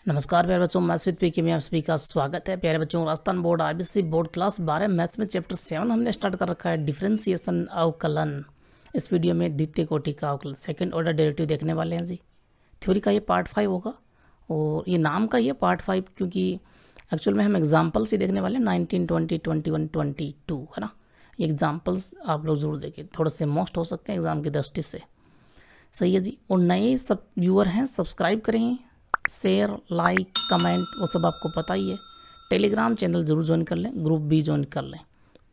नमस्कार प्यारे बच्चों, मैथ्स विद पीके में आप सभी का स्वागत है। प्यारे बच्चों, Rajasthan board RBC board class 12 maths में चैप्टर 7 हमने स्टार्ट कर रखा है, डिफरेंशिएशन अवकलन। इस वीडियो में द्वितीय कोटि का अवकलन सेकंड ऑर्डर डेरिवेटिव देखने वाले हैं जी। थ्योरी का ये पार्ट 5 होगा और ये नाम का ये पार्ट 5 क्योंकि एक्चुअल में हम एग्जाम्पल्स ही देखने वाले हैं 19, 20, 21, 22 है ना। ये एग्जाम्पल्स आप लोग जरूर देखें, थोड़े से मोस्ट हो सकते हैं एग्जाम की दृष्टि से। सही है जी। और नए सब व्यूअर हैं, सब्सक्राइब करें, शेयर, लाइक, कमेंट वो सब आपको पता ही है। टेलीग्राम चैनल जरूर ज्वाइन कर लें, ग्रुप भी ज्वाइन कर लें।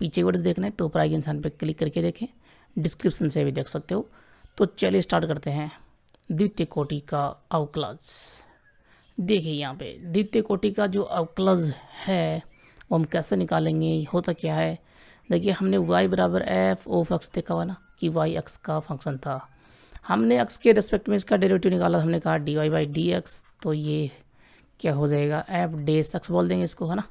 पीछे वीडियोस देखना है तो ऊपर आई इंसान पे क्लिक करके देखें, डिस्क्रिप्शन से भी देख सकते हो। तो चलिए स्टार्ट करते हैं द्वितीय कोटि का अवकलज। देखिए यहाँ पे द्वितीय कोटि का जो अवकलज है वो हम कैसे निकालेंगे, होता क्या है। देखिए हमने y बराबर एफ ऑफ एक्स देखा हुआ ना कि y एक्स का फंक्शन था। हमने x के रेस्पेक्ट में इसका डेरिवेटिव निकाला, हमने कहा dy बाई डी एक्स, तो ये क्या हो जाएगा एफ डेस एक्स बोल देंगे इसको, है ना।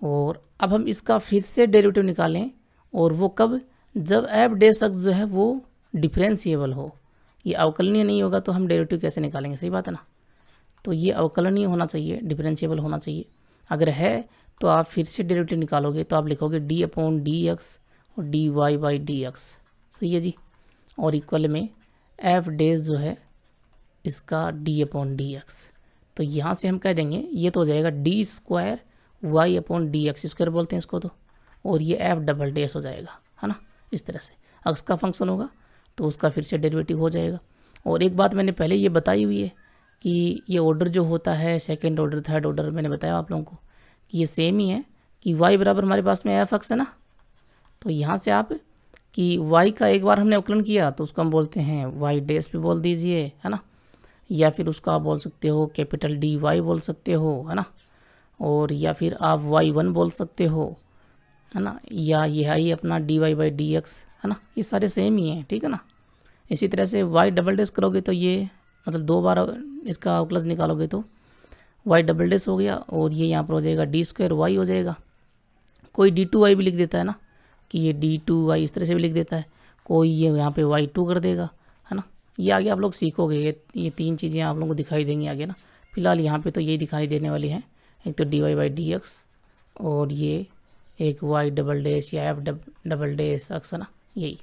और अब हम इसका फिर से डेरिवेटिव निकालें, और वो कब, जब एफ डेस एक्स जो है वो डिफरेंशिएबल हो। ये अवकलनीय नहीं होगा तो हम डेरिवेटिव कैसे निकालेंगे, सही बात है ना। तो ये अवकलनीय होना चाहिए, डिफरेंशिएबल होना चाहिए। अगर है तो आप फिर से डेरिवेटिव निकालोगे तो आप लिखोगे डी अपॉन डी एक्स और d y by d x, सही है जी। और इक्वल में एफ डेज जो है इसका डी अपॉन डी एक्स, तो यहाँ से हम कह देंगे ये तो हो जाएगा d square y upon D x square बोलते हैं इसको तो, और ये एफ डबल डेस हो जाएगा, है ना। इस तरह से एक्स का फंक्शन होगा तो उसका फिर से डेरिवेटिव हो जाएगा। और एक बात मैंने पहले ये बताई हुई है कि ये ऑर्डर जो होता है सेकेंड ऑर्डर थर्ड ऑर्डर, मैंने बताया आप लोगों को कि ये सेम ही है कि y बराबर हमारे पास में एफ एक्स है ना। तो यहाँ से आप कि y का एक बार हमने अवकलन किया तो उसको हम बोलते हैं y डैश भी बोल दीजिए, है ना। या फिर उसका आप बोल सकते हो कैपिटल डी वाई बोल सकते हो, है ना। और या फिर आप y1 बोल सकते हो, है ना। या ये है ही अपना d y by d x, है ना। ये सारे सेम ही हैं, ठीक है ना। इसी तरह से y डबल डैश करोगे तो ये मतलब दो बार इसका अवकलज निकालोगे तो y डबल डैश हो गया, और ये यहाँ पर हो जाएगा डी स्क्वायर वाई हो जाएगा। कोई डी टू वाई भी लिख देता है ना कि ये डी टू वाई, इस तरह से भी लिख देता है। कोई ये यहाँ पे वाई टू कर देगा, है ना। ये आगे आप लोग सीखोगे, ये तीन चीज़ें आप लोगों को दिखाई देंगी आगे ना। फिलहाल यहाँ पे तो यही दिखाई देने वाली हैं, एक तो d y by d x और ये एक वाई डबल डैश या एफ डबल डैश एक्स, है ना। यही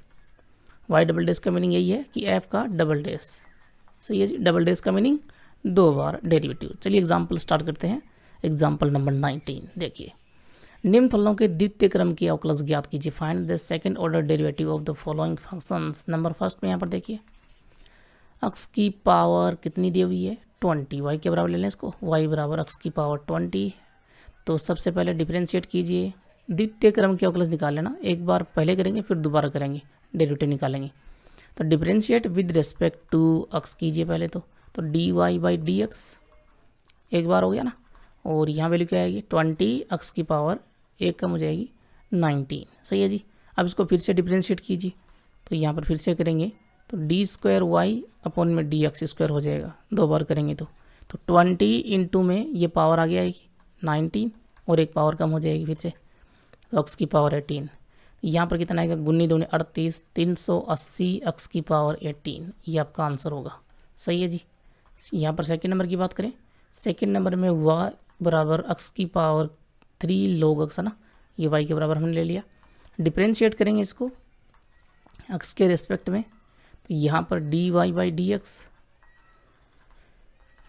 वाई डबल डैश का मीनिंग यही है कि एफ का डबल डैश, सही है जी। डबल डैश का मीनिंग दो बार डेरिवेटिव। चलिए एग्जाम्पल स्टार्ट करते हैं। एग्जाम्पल नंबर 19 देखिए, निम्न फलों के द्वितीय क्रम की अवकलज ज्ञात कीजिए। Find the second order derivative of the following functions. Number first में यहाँ पर देखिए एक्स की पावर कितनी दी हुई है 20, वाई के बराबर ले लें इसको, वाई बराबर एक्स की पावर 20। तो सबसे पहले डिफरेंशिएट कीजिए, द्वितीय क्रम की अवकलज निकाल लेना। एक बार पहले करेंगे फिर दोबारा करेंगे, डेरिवेटिव निकालेंगे। तो differentiate with respect to x कीजिए पहले तो d y by d x एक बार हो गया ना। और यहाँ वैल्यू क्या आएगी 20, एक्स की पावर एक कम हो जाएगी 19, सही है जी। अब इसको फिर से डिफरेंशिएट कीजिए, तो यहाँ पर फिर से करेंगे तो डी स्क्वायर वाई अपॉन में डी एक्स स्क्वायर हो जाएगा, दो बार करेंगे तो 20 इंटू में ये पावर आगे आएगी 19 और एक पावर कम हो जाएगी फिर से, तो एक्स की पावर 18। यहाँ पर कितना आएगा गुन्नी दूनी 38, 380 एक्स की पावर 18, ये आपका आंसर होगा, सही है जी। यहाँ पर सेकेंड नंबर की बात करें, सेकेंड नंबर में y बराबर एक्स की पावर 3 log एक्स, है ना। ये y के बराबर हमने ले लिया। डिफरेंशिएट करेंगे इसको एक्स के रेस्पेक्ट में, तो यहाँ पर d y by d x,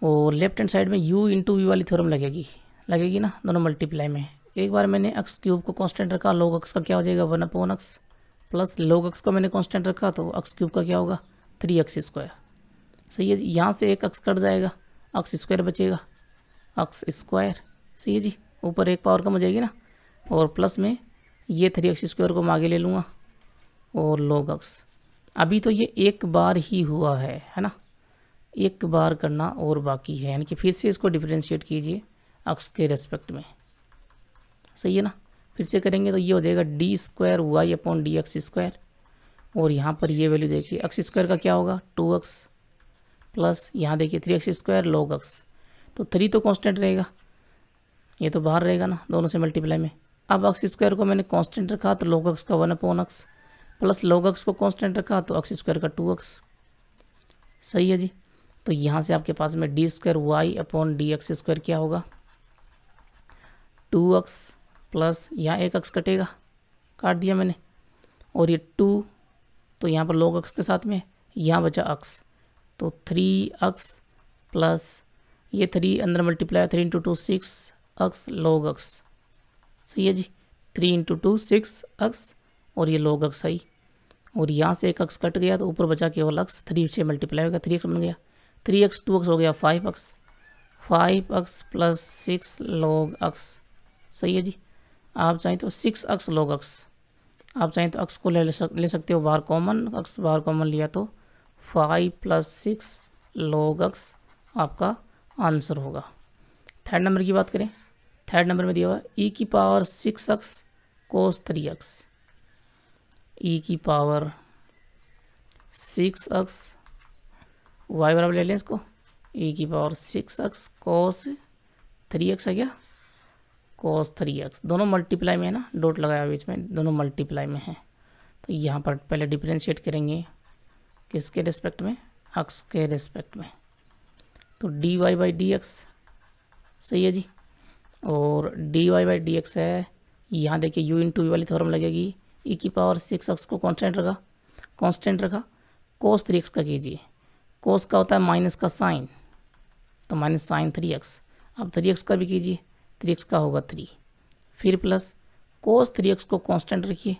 और लेफ्ट हैंड साइड में u इंटू वी वाली थ्योरम लगेगी ना, दोनों मल्टीप्लाई में। एक बार मैंने एक्स क्यूब को कांस्टेंट रखा, log एक्स का क्या हो जाएगा 1 upon x, plus log x को मैंने कांस्टेंट रखा तो एक्स क्यूब का क्या होगा 3x स्क्वायर, सही है जी। यहाँ से एक एक्स कट जाएगा, एक्स स्क्वायर बचेगा, एक्स स्क्वायर, सही है जी। ऊपर एक पावर कम हो जाएगी ना, और प्लस में ये 3x स्क्वायर को मैं आगे ले लूँगा और log एक्स। अभी तो ये एक बार ही हुआ है ना, एक बार करना और बाकी है, यानी कि फिर से इसको डिफरेंशिएट कीजिए एक्स के रेस्पेक्ट में, सही है ना। फिर से करेंगे तो ये हो जाएगा d square y upon D x square, और यहाँ पर ये वैल्यू देखिए एक्स स्क्वायर का क्या होगा 2x, प्लस यहाँ देखिए 3x स्क्वायर log एक्स, तो 3 तो कांस्टेंट रहेगा, ये तो बाहर रहेगा ना दोनों से मल्टीप्लाई में। अब एक्स स्क्वायर को मैंने कांस्टेंट रखा तो log एक्स का 1 upon x, plus log x को कांस्टेंट रखा तो एक्स स्क्वायर का 2x, सही है जी। तो यहाँ से आपके पास में d square y upon D x square क्या होगा, 2x प्लस यहाँ एक x कटेगा, काट दिया मैंने, और ये 2 तो यहाँ पर log x के साथ में यहाँ बचा x, तो 3x प्लस ये 3 अंदर multiply 3 into 2 6x log x, सही है जी, 3 इंटू 2 6x और ये log x आई, और यहाँ से एक x कट गया तो ऊपर बचा केवल x, 3 से मल्टीप्लाई होगा 3x बन गया, 3x 2x हो गया 5x प्लस 6 log x, सही है जी। आप चाहें तो 6x log x, आप चाहें तो x को ले सकते हो बाहर कॉमन, x बाहर कॉमन लिया तो 5 प्लस 6 log x आपका आंसर होगा। थर्ड नंबर की बात करें, थर्ड नंबर में दिया हुआ e की power 6x cos 3x, e की पावर 6x y बराबर ले लें इसको, e की पावर 6x cos 3x है क्या, cos 3x, दोनों मल्टीप्लाई में है ना, डॉट लगाया बीच में, दोनों मल्टीप्लाई में है। तो यहाँ पर पहले डिफरेंशिएट करेंगे किसके रिस्पेक्ट में, x के रिस्पेक्ट में, तो dy बाई डी एक्स, सही है जी, और dy बाई डी एक्स है, यहाँ देखिए u इंटू वी वाली थ्योरम लगेगी, e की पावर 6x को कांस्टेंट रखा, cos 3x का कीजिए, cos का होता है माइनस का साइन, तो माइनस साइन 3x, अब 3x का भी कीजिए, 3x का होगा 3, फिर प्लस cos 3x को कांस्टेंट रखिए,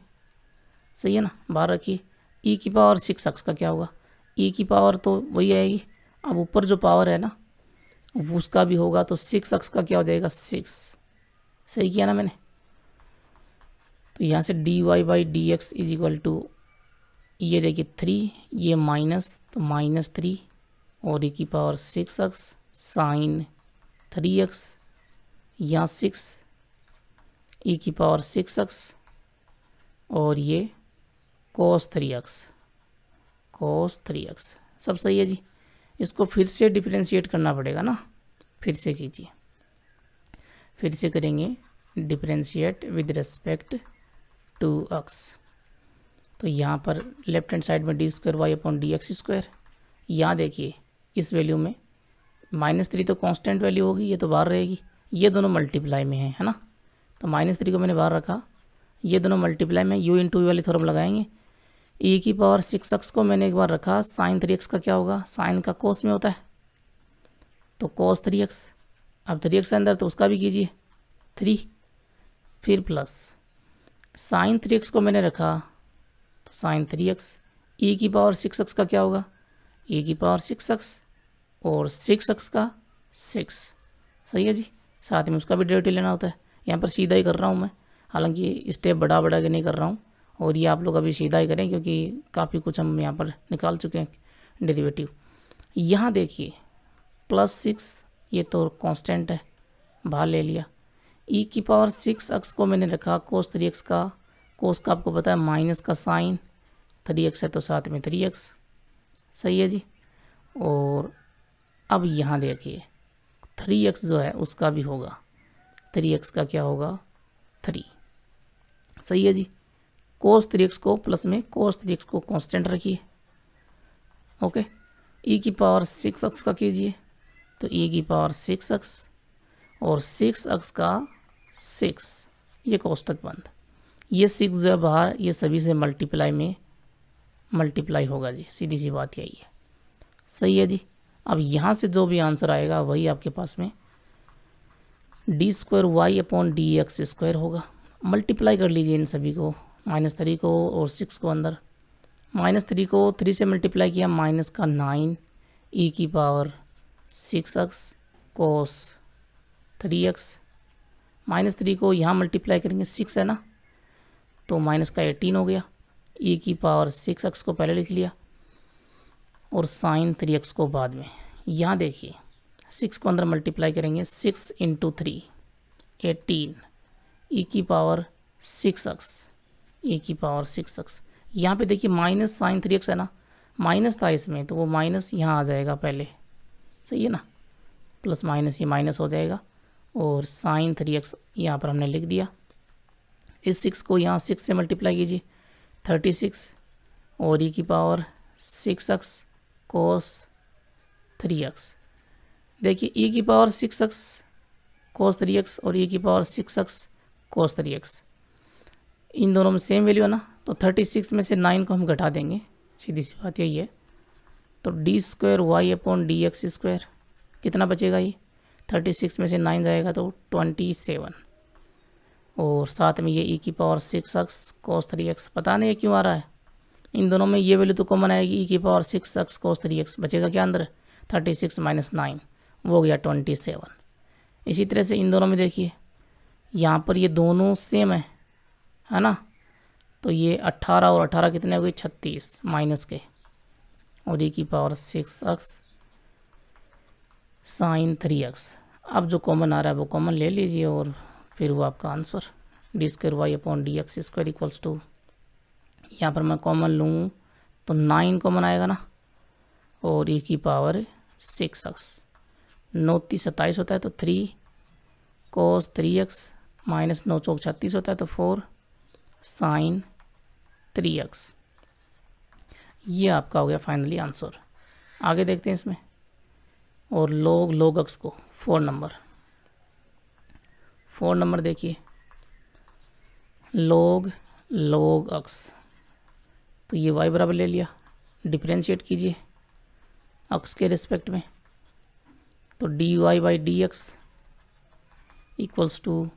सही है ना, बाहर रखिए, e की पावर 6x का क्या होगा, e की पावर तो वही आएगी, अब ऊपर जो पावर है ना उसका भी होगा, तो 6x का क्या हो जाएगा 6, सही किया ना मैंने। तो यहाँ से dy by d x is equal to, ये देखिए 3, ये माइनस तो माइनस 3 और e की पावर 6x साइन 3x, यहाँ 6 e की पावर 6x और ये cos 3x सब सही है जी। इसको फिर से डिफरेंशिएट करना पड़ेगा ना, फिर से कीजिए, फिर से करेंगे differentiate with respect to x, तो यहाँ पर लेफ्ट हैंड साइड में d square y upon D x square, यहाँ देखिए इस वैल्यू में -3 तो कांस्टेंट वैल्यू होगी, ये तो बाहर रहेगी, ये दोनों मल्टीप्लाई में है ना, तो -3 को मैंने बाहर रखा, ये दोनों मल्टीप्लाई में, u इंटू वी वाली थ्योरम लगाएंगे, e की पावर 6x को मैंने एक बार रखा, साइन 3x का क्या होगा, साइन का कोस में होता है तो cos 3x, अब 3x के अंदर तो उसका भी कीजिए 3, फिर प्लस साइन 3x को मैंने रखा तो साइन 3x, e की पावर 6x का क्या होगा, e की पावर 6x और 6x का 6, सही है जी, साथ में उसका भी डेरिवेटिव लेना होता है, यहाँ पर सीधा ही कर रहा हूँ मैं, हालांकि स्टेप बढ़ा के नहीं कर रहा हूँ, और ये आप लोग अभी सीधा ही करें क्योंकि काफ़ी कुछ हम यहाँ पर निकाल चुके हैं डेरिवेटिव। यहाँ देखिए +6, ये तो कांस्टेंट है, बाहर ले लिया, e की पावर 6x को मैंने रखा cos 3x का, cos का आपको पता है माइनस का साइन 3x है तो साथ में 3x, सही है जी, और अब यहाँ देखिए 3x जो है उसका भी होगा, 3x का क्या होगा 3, सही है जी, cos 3x को प्लस में cos 3x को कांस्टेंट रखिए, ओके, e की पावर 6x का कीजिए, तो e की पावर 6x और 6x का 6, ये कोष्टक बंद, ये 6 जो है बाहर, ये सभी से मल्टीप्लाई में मल्टीप्लाई होगा जी, सीधी सी बात यही है, सही है जी। अब यहाँ से जो भी आंसर आएगा वही आपके पास में d square y upon D x square होगा, मल्टीप्लाई कर लीजिए इन सभी को, -3 को और 6 को अंदर, -3 को 3 से मल्टीप्लाई किया, माइनस का 9 e की पावर 6x cos 3x, -3 को यहाँ मल्टीप्लाई करेंगे, 6 है ना, तो माइनस का 18 हो गया, e की पावर 6x को पहले लिख लिया और साइन 3x को बाद में। यहाँ देखिए 6 को अंदर मल्टीप्लाई करेंगे, 6 इंटू 3 18, e की पावर 6x, e की पावर 6x, यहाँ पे देखिए माइनस साइन 3x है ना, माइनस था इसमें तो वो माइनस यहाँ आ जाएगा पहले, सही है ना, प्लस माइनस ये माइनस हो जाएगा और साइन 3x यहाँ पर हमने लिख दिया। इस 6 को यहाँ 6 से मल्टीप्लाई कीजिए 36 और e की पावर 6x cos 3x। देखिए e की पावर 6x cos 3x और e की पावर 6x cos 3x, इन दोनों में सेम वैल्यू है ना, तो 36 में से 9 को हम घटा देंगे, सीधी सी बात यही है। तो d square y upon D x square कितना बचेगा, ये 36 में से 9 जाएगा तो 27, और साथ में ये e की पावर 6x cos 3x, पता नहीं है क्यों आ रहा है, इन दोनों में ये वैल्यू तो कॉमन आएगी, e की पावर 6x cos 3x, बचेगा क्या अंदर 36 माइनस 9, वो हो गया 27। इसी तरह से इन दोनों में देखिए यहाँ पर ये दोनों सेम है ना, तो ये 18 और 18 कितने हो गए 36 माइनस के, और e की पावर 6x साइन 3x। अब जो कॉमन आ रहा है वो कॉमन ले लीजिए और फिर वो आपका answer d square y upon D x square equals to, यहाँ पर मैं कॉमन लूँ तो 9 कॉमन आएगा ना, और e की पावर 6x, 9 3 27 होता है तो 3 cos 3x माइनस 9 चौक 36 होता है तो 4 साइन 3x। ये आपका हो गया फाइनली आंसर। आगे देखते हैं इसमें, और log x को 4 नंबर देखिए log x, तो ये y बराबर ले लिया, डिफ्रेंशिएट कीजिए x के रिस्पेक्ट में, तो dy by d x equals to,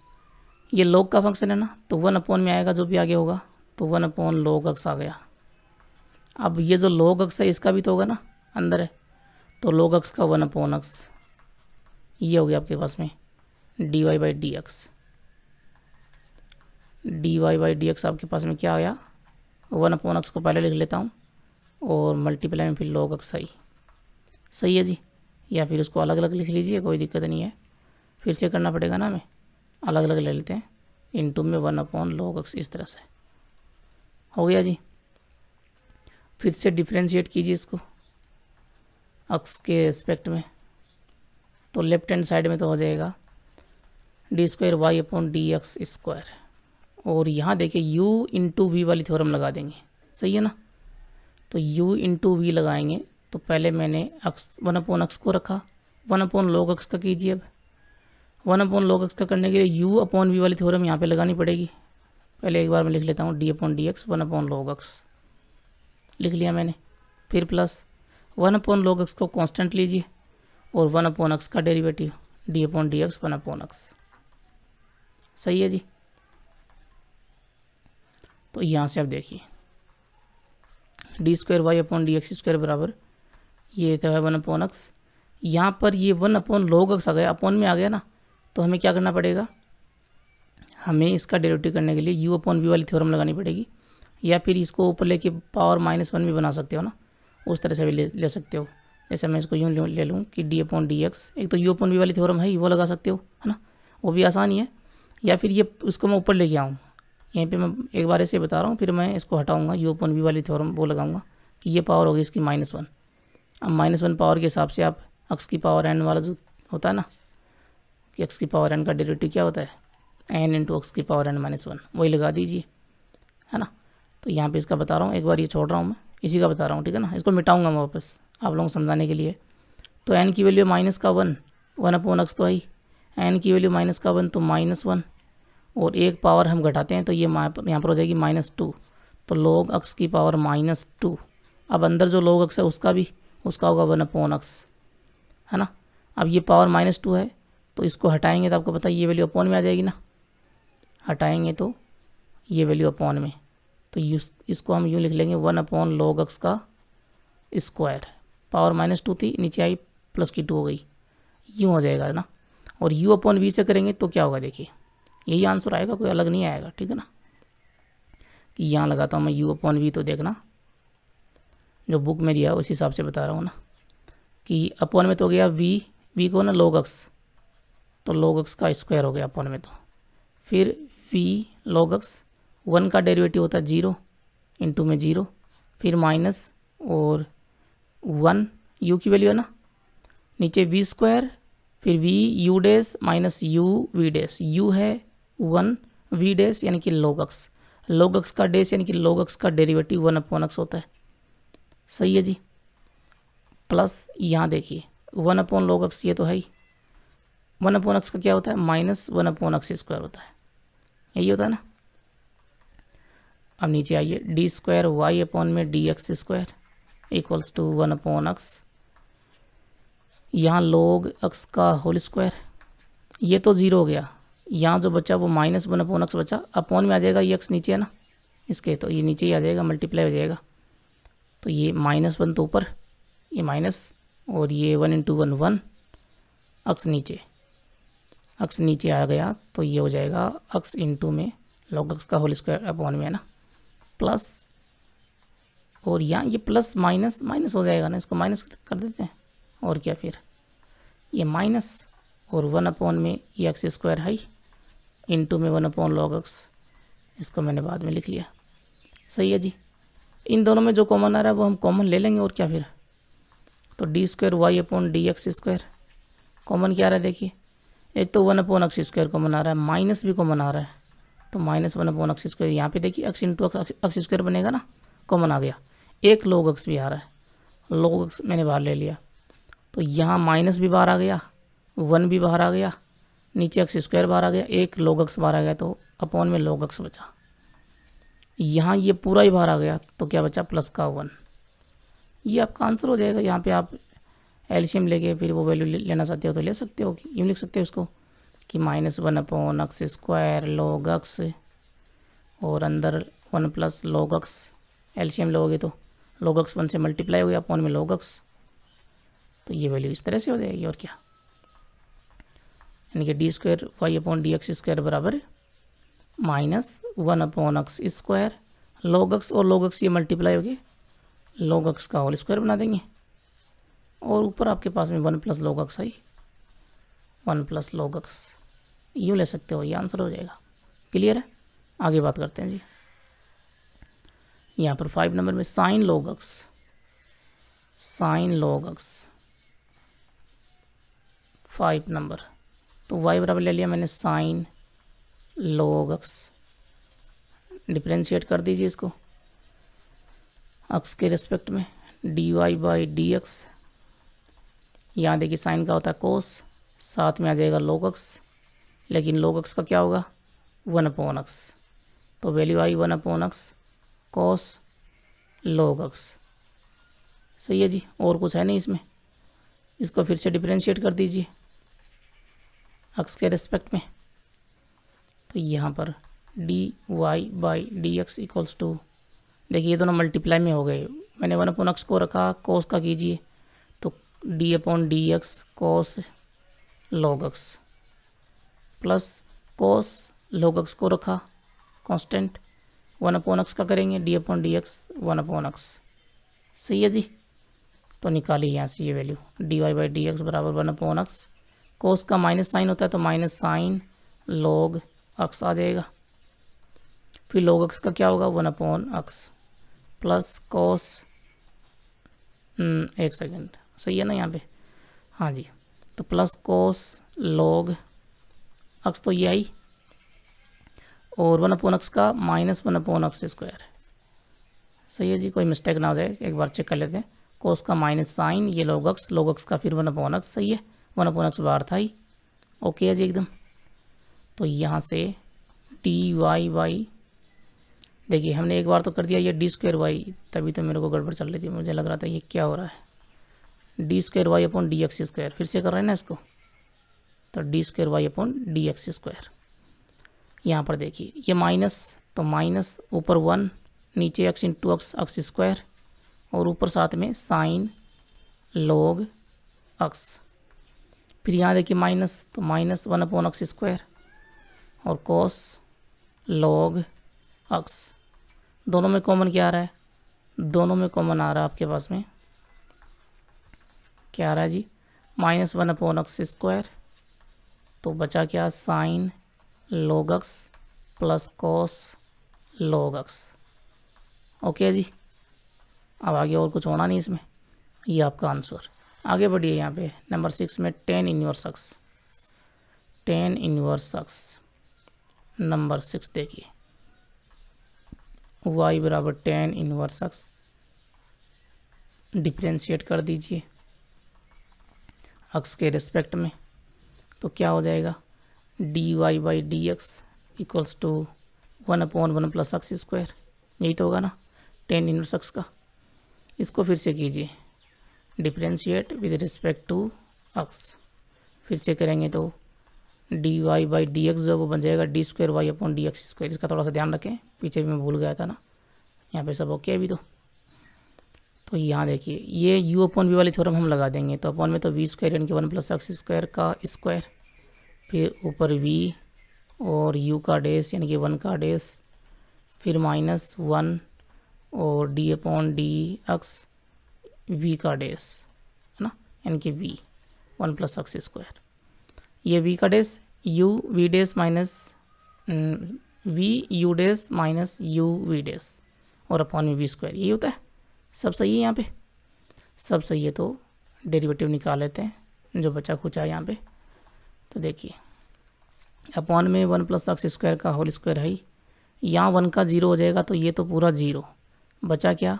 ये log का फंक्शन है ना, तो 1 अपॉन में आएगा जो भी आगे होगा, तो 1 अपॉन log x आ गया। अब ये जो log x है इसका भी तो होगा ना, अंदर है, तो log x का 1 अपॉन x, ये हो गया आपके पास में dy by d x, dy by d x आपके पास में क्या आ गया, 1 अपॉन x को पहले लिख लेता हूँ और मल्टीप्लाई में फिर log x सही है जी, या फिर उसको अलग अलग लिख लीजिए, कोई दिक्कत नहीं है, फिर से करना पड़ेगा ना, हमें अलग अलग ले लेते हैं, इनटू में 1 अपॉन log x, इस तरह से हो गया जी। फिर से डिफ्रेंशिएट कीजिए इसको x के रिस्पेक्ट में, तो लेफ्ट हैंड साइड में तो हो जाएगा d square y upon D x square, और यहाँ देखिए u इंटू वी वाली थ्योरम लगा देंगे, सही है ना, तो u इंटू वी लगाएंगे, तो पहले मैंने x 1 अपॉन x को रखा, 1 अपॉन log x का कीजिए, अब 1 अपॉन log x का करने के लिए u अपॉन वी वाली थ्योरम यहाँ पे लगानी पड़ेगी, पहले एक बार मैं लिख लेता हूँ d upon D x 1 upon log x लिख लिया मैंने, फिर प्लस 1 अपॉन log x को कांस्टेंट लीजिए और 1 अपॉन x का derivative d upon D x 1 upon x, सही है जी। तो यहाँ से आप देखिए d square y upon D x square बराबर ये तो है 1 अपॉन x, यहाँ पर ये 1 अपॉन log x आ गया, अपॉन में आ गया ना, तो हमें क्या करना पड़ेगा, हमें इसका डेरिवेटिव करने के लिए u अपॉन वी वाली थ्योरम लगानी पड़ेगी, या फिर इसको ऊपर लेके पावर -1 भी बना सकते हो ना, उस तरह से भी ले सकते हो। जैसे मैं इसको यूँ ले लूँ कि डी अपॉन डी एक्स, एक तो u अपॉन वी वाली थ्योरम है वो लगा सकते हो, है ना, वो भी आसान ही है, या फिर ये उसको मैं ऊपर लेके आऊँ, यहीं पे मैं एक बार ऐसे बता रहा हूँ, फिर मैं इसको हटाऊँगा, u अपॉन वी वाली थ्योरम वो लगाऊंगा कि ये पावर होगी इसकी -1। अब -1 पावर के हिसाब से आप x की पावर n वाला जो होता है ना, कि x की पावर n का डेरिवेटिव क्या होता है n इंटू एक्स की पावर n -1, वही लगा दीजिए, है ना। तो यहाँ पे इसका बता रहा हूँ, एक बार ये छोड़ रहा हूँ मैं, इसी का बता रहा हूँ, ठीक है ना, इसको मिटाऊंगा मैं वापस आप लोगों को समझाने के लिए। तो n की वैल्यू -1 अपॉन x तो आई, n की वैल्यू -1 तो -1, और एक पावर हम घटाते हैं तो ये यहाँ पर हो जाएगी -2, तो log x की पावर -2। अब अंदर जो log x है उसका होगा 1 अपॉन x, है ना। अब ये पावर -2 है, तो इसको हटाएंगे तो आपको पता है ये वैल्यू अपॉन में आ जाएगी ना, हटाएंगे तो ये वैल्यू अपॉन में, तो इसको हम यूँ लिख लेंगे 1 अपॉन log x का स्क्वायर, पावर -2 थी नीचे आई प्लस की 2 हो गई, यूँ हो जाएगा ना। और u अपॉन वी से करेंगे तो क्या होगा, देखिए यही आंसर आएगा, कोई अलग नहीं आएगा, ठीक है ना। कि यहाँ लगाता हूँ मैं u अपॉन वी, तो देखना जो बुक में दिया है उस हिसाब से बता रहा हूँ ना, कि अपॉन में तो हो गया v को ना log x, तो log x का स्क्वायर हो गया अपॉन में, तो फिर v log x 1 का डेरिवेटिव होता है 0, इंटू में 0, फिर माइनस और 1 u की वैल्यू है ना, नीचे v स्क्वायर, फिर v u dash minus u v dash, u है 1 v डैश यानी कि log x का डैश यानी कि log x का डेरिवेटिव 1 अपॉन x होता है, सही है जी। प्लस यहाँ देखिए 1 अपॉन log x ये तो है ही। 1 अपॉन x का क्या होता है, माइनस 1 अपॉन एक्स स्क्वायर होता है, यही होता है ना। अब नीचे आइए, डी स्क्वायर वाई अपॉन में d x square equals to 1 upon x, यहाँ log x का होल स्क्वायर, ये तो ज़ीरो हो गया, यहाँ जो बचा वो माइनस 1 अपॉन एक्स बचा, अपॉन में आ जाएगा, ये x नीचे है ना इसके, तो ये नीचे ही आ जाएगा, मल्टीप्लाई हो जाएगा। तो ये -1 तो ऊपर, ये माइनस, और ये 1 इंटू 1 1, एक्स नीचे आ गया, तो ये हो जाएगा एक्स इंटू में log x का होल स्क्वायर अपॉन में है ना, प्लस, और यहाँ ये प्लस माइनस माइनस हो जाएगा ना, इसको माइनस कर देते हैं, और क्या फिर ये माइनस, और 1 अपॉन में ये एक्स स्क्वायर है इंटू में 1 अपॉन log x, इसको मैंने बाद में लिख लिया। सही है जी। इन दोनों में जो कॉमन आ रहा है वो हम कॉमन ले लेंगे, और क्या फिर, तो d square y upon D x square common क्या आ रहा है, देखिए एक तो 1 अपॉन एक्स स्क्वायर कॉमन आ रहा है, माइनस भी कॉमन आ रहा है, तो -1 अपॉन एक्स स्क्वायर, यहाँ पे देखिए एक्स इंटू एक्स स्क्वायर बनेगा ना, कॉमन आ गया, एक log x भी आ रहा है, log x मैंने बाहर ले लिया, तो यहाँ माइनस भी बाहर आ गया, 1 भी बाहर आ गया, नीचे एक्स स्क्वायर बाहर आ गया, एक log x बाहर आ गया, तो अपॉन में log x बचा, यहाँ ये पूरा ही बाहर आ गया, तो क्या बचा, प्लस का 1, ये आपका आंसर हो जाएगा। यहाँ पे आप एलसीएम लेके फिर वो वैल्यू लेना चाहते हो तो ले सकते हो, यूँ लिख सकते हो इसको कि -1 upon x square log x, और अंदर 1 प्लस log x, एलसीएम लोगे तो log x 1 से मल्टीप्लाई हो गया अपॉन में log x, तो ये वैल्यू इस तरह से हो जाएगी, और क्या, यानी कि d square y upon D x square बराबर -1 upon x square log x, और log x ये मल्टीप्लाई हो गए log x का होल स्क्वायर बना देंगे, और ऊपर आपके पास में 1 प्लस log x है, 1 प्लस log x, यूँ ले सकते हो, ये आंसर हो जाएगा। क्लियर है, आगे बात करते हैं जी। यहाँ पर 5 नंबर में साइन log x, 5 नंबर, तो y बराबर ले लिया मैंने साइन log x, डिफ्रेंशिएट कर दीजिए इसको x के रिस्पेक्ट में, dy बाई डी एक्स, यहाँ देखिए साइन का होता है कोस, साथ में आ जाएगा log x, लेकिन log x का क्या होगा 1 अपॉन x, तो वैल्यू आई 1 अपॉन x कोस log x। सही है जी, और कुछ है नहीं इसमें, इसको फिर से डिफ्रेंशिएट कर दीजिए x के रिस्पेक्ट में, तो यहाँ पर d y by d x equals to, देखिए ये दोनों मल्टीप्लाई में हो गए, मैंने 1 अपॉन एक्स को रखा, कोस का कीजिए तो डी अपॉन डी एक्स कोस log x, plus cos log x को रखा कांस्टेंट, 1 अपॉन एक्स का करेंगे d upon D x 1 upon x. सही है जी, तो निकालिए यहाँ से ये value, d y by d x बराबर 1 अपॉन एक्स, कोस का माइनस साइन होता है तो माइनस साइन log x आ जाएगा, फिर log x का क्या होगा 1 अपॉन एक्स, प्लस कोस, एक सेकेंड, सही है ना यहाँ पे, हाँ जी, तो प्लस कोस log x तो ये आई, और 1 अपॉन एक्स का -1 अपॉन एक्स स्क्वायर। सही है जी, कोई मिस्टेक ना हो जाए, एक बार चेक कर लेते हैं, कोस का माइनस साइन, ये log x का फिर 1 अपॉन एक्स, सही है, 1 अपॉन एक्स बाहर था ही, ओके है जी एकदम। तो यहाँ से डी वाई बाई, देखिए हमने एक बार तो कर दिया ये डी स्क्वायर वाई, तभी तो मेरे को गड़बड़ चल रही थी, मुझे लग रहा था ये क्या हो रहा है, d square y upon D x square, फिर से कर रहे हैं ना इसको, तो d square y upon D x square, यहाँ पर देखिए ये माइनस, तो माइनस ऊपर 1, नीचे एक्स इंटू एक्स स्क्वायर, और ऊपर साथ में साइन log x, फिर यहाँ देखिए माइनस, तो -1 अपॉन एक्स स्क्वायर, और कोस log x, दोनों में कॉमन क्या आ रहा है, दोनों में कॉमन आ रहा है आपके पास में क्या आ रहा है जी, -1 अपॉन एक्स स्क्वायर, तो बचा क्या sine log x plus cos log x। Okay जी, अब आगे और कुछ होना नहीं इसमें, ये आपका आंसर। आगे बढ़िए, यहाँ पे नंबर 6 में tan inverse x, tan inverse x number 6 देखिए, y बराबर tan इनवर्स x, डिफ्रेंशिएट कर दीजिए, अक्स के रिस्पेक्ट में, तो क्या हो जाएगा dy by d x equals to 1/1 plus x square, यही तो होगा ना टेन इनवर्स एक्स का। इसको फिर से कीजिए, differentiate with respect to x, फिर से करेंगे तो d y by d x जो वो बन जाएगा d square y upon D x square. इसका थोड़ा सा ध्यान रखें, पीछे भी मैं भूल गया था ना, यहाँ पे सब ओके अभी तो यहाँ देखिए ये यू अपॉन वी वाली थ्योरम हम लगा देंगे, तो अपॉन में तो वी स्क्वायर यानी कि 1 प्लस एक्स स्क्वायर का स्क्वायर, फिर ऊपर वी और यू का डेस यानी कि 1 का डेस, फिर -1 और D upon D X V का डेस है ना, यानी कि वी 1 प्लस एक्स स्क्वायर, ये वी का dash U V dash minus V U dash minus you V dash और अपॉन में वी स्क्वायर, यही होता है। सब सही है यहाँ पे, सब सही है, तो डेरिवेटिव निकाल लेते हैं जो बचा खुचा है यहाँ पे। तो देखिए अपॉन में 1 प्लस एक्स स्क्वायर का होल स्क्वायर है, यहाँ 1 का 0 हो जाएगा तो ये तो पूरा 0 बचा क्या,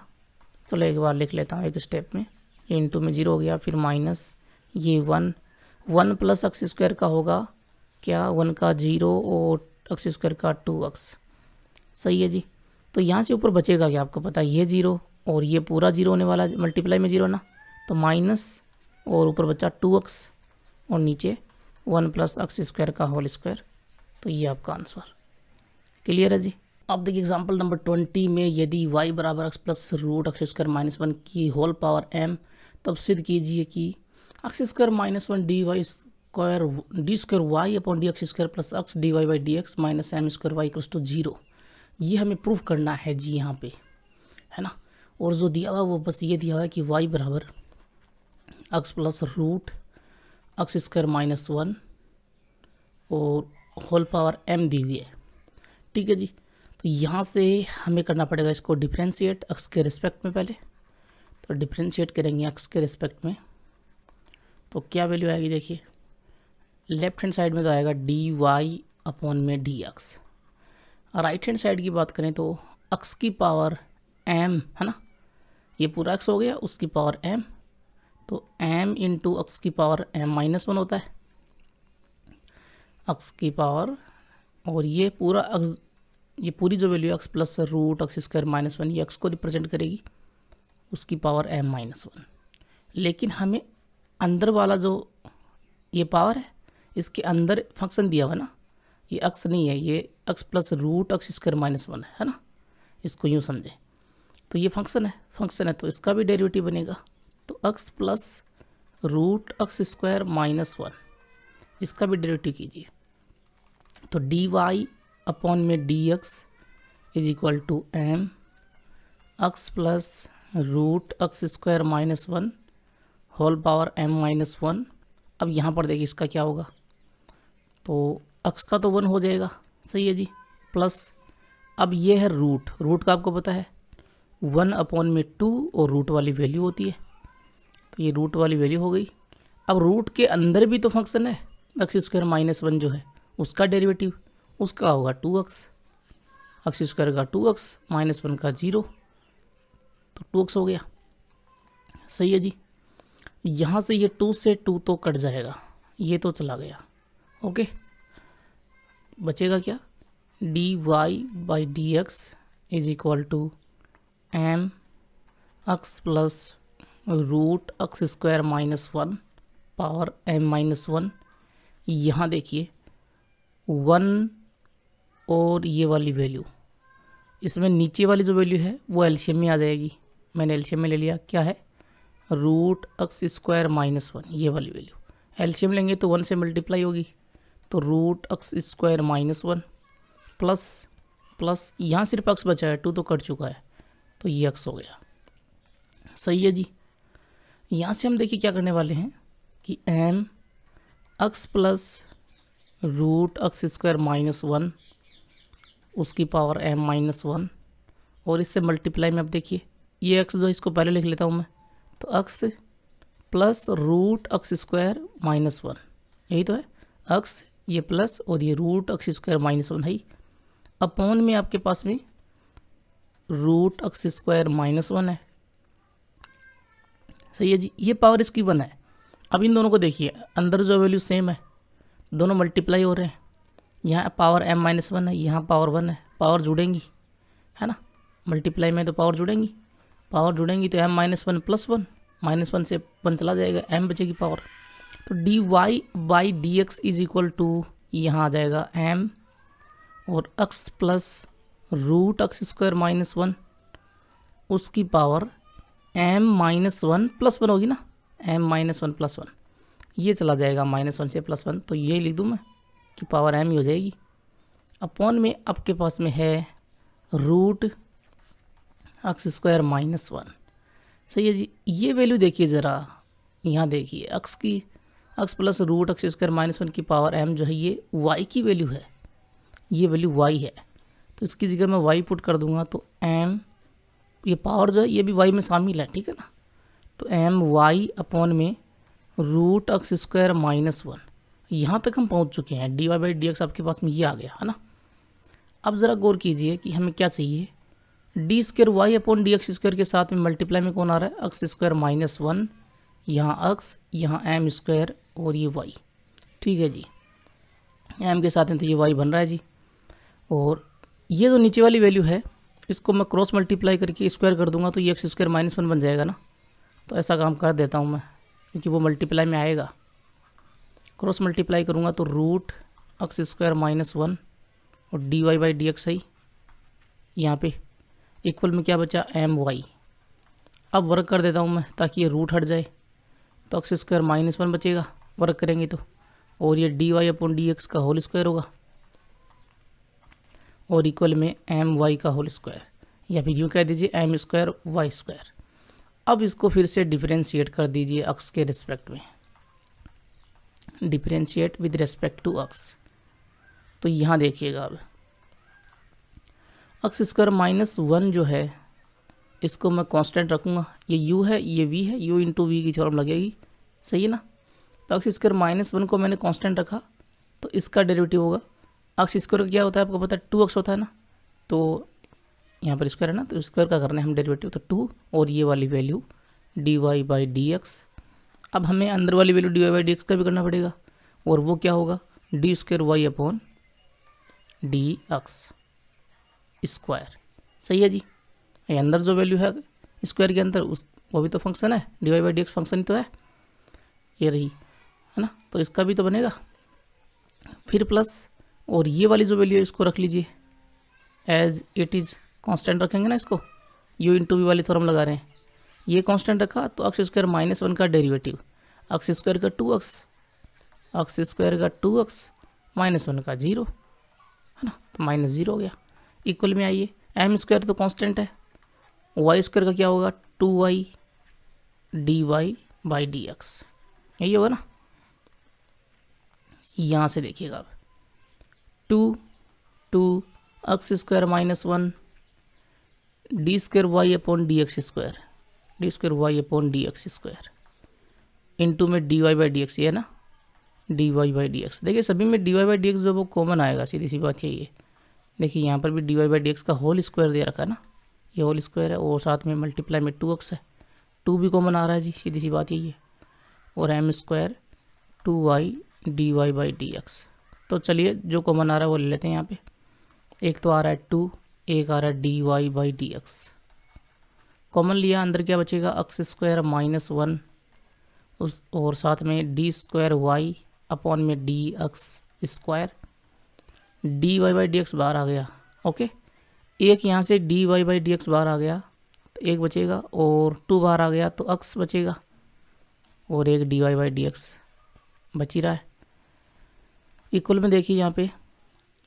चलो एक बार लिख लेता हूँ एक स्टेप में, ये इंटू में 0 हो गया, फिर माइनस ये 1 प्लस एक्स स्क्वायर का होगा क्या 1 का 0 और एक्स स्क्वायर का 2x, सही है जी। तो यहाँ से ऊपर बचेगा क्या आपको पता है, ये 0 और ये पूरा 0 होने वाला मल्टीप्लाई में 0 ना, तो माइनस और ऊपर बचा 2x और नीचे 1 प्लस एक्स स्क्वायर का होल स्क्वायर, तो ये आपका आंसर। क्लियर है जी। अब देखिए एग्जांपल नंबर 20 में यदि y बराबर x plus root x square minus 1 की होल पावर m, तब सिद्ध कीजिए कि x square minus 1 d y square d square y upon D x square plus x d y by d x minus m square y equals to 0, ये हमें proof करना है जी यहाँ पे, है ना। और जो दिया हुआ वो बस ये दिया हुआ है कि y बराबर x plus root x square minus 1 और होल पावर m दी हुई है, ठीक है जी। तो यहाँ से हमें करना पड़ेगा इसको डिफ्रेंशिएट एक्स के रिस्पेक्ट में पहले, तो डिफ्रेंशिएट करेंगे एक्स के रिस्पेक्ट में, तो क्या वैल्यू आएगी देखिए, लेफ्ट हैंड साइड में तो आएगा डी वाई अपॉन में d x, right hand side की बात करें तो एक्स की पावर m है ना, ये पूरा x हो गया उसकी पावर m, तो m इंटू एक्स की पावर m माइनस 1 होता है x की पावर, और ये पूरा x, ये पूरी जो value x plus root x square minus 1 ये x को रिप्रेजेंट करेगी उसकी पावर m माइनस 1। लेकिन हमें अंदर वाला जो ये पावर है इसके अंदर फंक्शन दिया हुआ ना, ये x नहीं है, ये x plus root x square minus 1 है ना, इसको यूँ समझें। तो ये फंक्शन है तो इसका भी डेरिवेटिव बनेगा, तो x plus root x square minus 1 इसका भी डेरिवेटिव कीजिए, तो डी वाई अपॉन में d x is equal to m x plus root x square minus 1 whole power m minus 1। अब यहाँ पर देखिए इसका क्या होगा, तो x का तो 1 हो जाएगा, सही है जी, प्लस अब ये है रूट का आपको पता है 1 अपॉन में 2 और रूट वाली वैल्यू होती है, तो ये रूट वाली वैल्यू हो गई। अब रूट के अंदर भी तो फंक्शन है एक्स स्क्वायर माइनस 1 जो है उसका डेरिवेटिव, उसका होगा 2x, एक्स स्क्वायर का 2x माइनस 1 का 0, तो 2x हो गया, सही है जी। यहाँ से ये 2 से 2 तो कट जाएगा, ये तो चला गया, ओके, बचेगा क्या, d y by d x is equal to m x plus root x square minus 1 power m minus 1। यहाँ देखिए 1 और ये वाली वैल्यू, इसमें नीचे वाली जो वैल्यू है वो एलसीएम में आ जाएगी, मैंने एलसीएम में ले लिया, क्या है रूट एक्स स्क्वायर माइनस 1, ये वाली वैल्यू एलसीएम लेंगे तो 1 से मल्टीप्लाई होगी, तो root x square minus 1 plus यहाँ सिर्फ x बचा है, 2 तो कट चुका है, तो ये x हो गया, सही है जी। यहाँ से हम देखिए क्या करने वाले हैं कि m x plus root x square minus 1 उसकी पावर m माइनस 1 और इससे मल्टीप्लाई में अब देखिए ये x जो इसको पहले लिख लेता हूँ मैं, तो x plus root x square minus 1, यही तो है x, ये प्लस और ये रूट एक्स स्क्वायर माइनस 1 है, अपॉन में आपके पास में रूट एक्स स्क्वायर माइनस 1 है, सही है जी, ये पावर इसकी 1 है अब इन दोनों को देखिए, अंदर जो वैल्यू सेम है, दोनों मल्टीप्लाई हो रहे हैं। यहाँ पावर m-1 है, यहाँ पावर 1 है, पावर जुड़ेंगी, है ना, मल्टीप्लाई में तो पावर जुड़ेंगी, पावर जुड़ेंगी तो m-1 + 1, -1 से 1 चला जाएगा, m बचेगी पावर। तो dy/dx इज इक्वल टू यहाँ आ जाएगा m और x प्लस √x² -1 उसकी पावर m-1 + 1 होगी ना, m-1 + 1, ये चला जाएगा -1 से +1, तो ये लिख दूँ मैं कि पावर m ही हो जाएगी। अपॉन में आपके पास में है √x² -1। सही है जी। ये वैल्यू देखिए ज़रा, यहाँ देखिए x प्लस √x² -1 की पावर m जो है ये y की वैल्यू है, ये वैल्यू y है, तो इसकी जगह मैं y पुट कर दूंगा तो m, ये पावर जो है ये भी y में शामिल है, ठीक है ना, तो my अपॉन में √x² -1, यहाँ तक हम पहुँच चुके हैं। dy/dx आपके पास में ये आ गया, है ना। अब ज़रा गौर कीजिए कि हमें क्या चाहिए, d² y अपॉन dx² के साथ में मल्टीप्लाई में कौन आ रहा है, x² -1, यहाँ x, यहाँ m² और ये y, ठीक है जी, m के साथ में तो ये y बन रहा है जी। और ये जो नीचे वाली वैल्यू है इसको मैं क्रॉस मल्टीप्लाई करके स्क्वायर कर दूंगा तो ये x² -1 बन जाएगा ना। तो ऐसा काम कर देता हूँ मैं, क्योंकि वो मल्टीप्लाई में आएगा, क्रॉस मल्टीप्लाई करूँगा तो √x² -1 और dy/dx सही, यहाँ पे इक्वल में क्या बचा my। अब वर्क कर देता हूँ मैं ताकि ये रूट हट जाए, तो x² -1 बचेगा वर्क करेंगे तो, और ये dy/dx का होल स्क्वायर होगा और इक्वल में my का होल स्क्वायर, या फिर यूँ कह दीजिए m² y²। अब इसको फिर से डिफरेंशिएट कर दीजिए x के रिस्पेक्ट में, differentiate with respect to x। तो यहाँ देखिएगा अब x² -1 जो है इसको मैं कांस्टेंट रखूँगा, ये u है ये v है, u × v की थ्योरम लगेगी, सही है ना। तो x² -1 को मैंने कांस्टेंट रखा तो इसका डेरिवेटिव होगा, x² का क्या होता है आपको पता है 2x होता है ना, तो यहाँ पर स्क्वायर है ना, तो स्क्वायर का करना है हम डेरिवेटिव, तो 2 और ये वाली वैल्यू dy/dx। अब हमें अंदर वाली वैल्यू dy/dx का भी करना पड़ेगा, और वो क्या होगा d² y अपॉन dx², सही है जी। ये अंदर जो वैल्यू है स्क्वायर के अंदर उस वो भी तो फंक्शन है, dy/dx फंक्शन ही तो है, ये रही, है ना, तो इसका भी तो बनेगा। फिर प्लस, और ये वाली जो वैल्यू है इसको रख लीजिए एज इट इज़, कांस्टेंट रखेंगे ना इसको, u × v वाली थ्योरम लगा रहे हैं, ये कांस्टेंट रखा तो x² -1 का डेरिवेटिव x² का 2x, x² का 2x -1 का 0, है ना, तो -0 हो गया। इक्वल में आइए, m² तो कांस्टेंट है, y² का क्या होगा 2y dy/dx, यही होगा ना। यहाँ से देखिएगा अब 2 x² -1 d² y upon dx², d² y upon dx² into में dy/dx, ये है ना dy/dx। देखिए सभी में dy/dx जो वो कॉमन आएगा, सीधी सी बात यही है। देखिए यहाँ पर भी dy/dx का होल स्क्वायर दे रखा है ना, ये होल स्क्वायर है और साथ में मल्टीप्लाई में 2x है, 2 भी कॉमन आ रहा है जी, सीधी सी बात यही है, और m² 2y dy/dx। तो चलिए जो कॉमन आ रहा है वो ले लेते हैं यहाँ पे, एक तो आ रहा है 2, एक आ रहा है dy/dx, कॉमन लिया, अंदर क्या बचेगा x² -1 उस और साथ में d² y अपॉन में dx², dy/dx बाहर आ गया, ओके, एक यहाँ से dy/dx बाहर आ गया तो एक बचेगा, और 2 बाहर आ गया तो x बचेगा, और एक dy/dx बच ही रहा है। इक्वल में देखिए यहाँ पे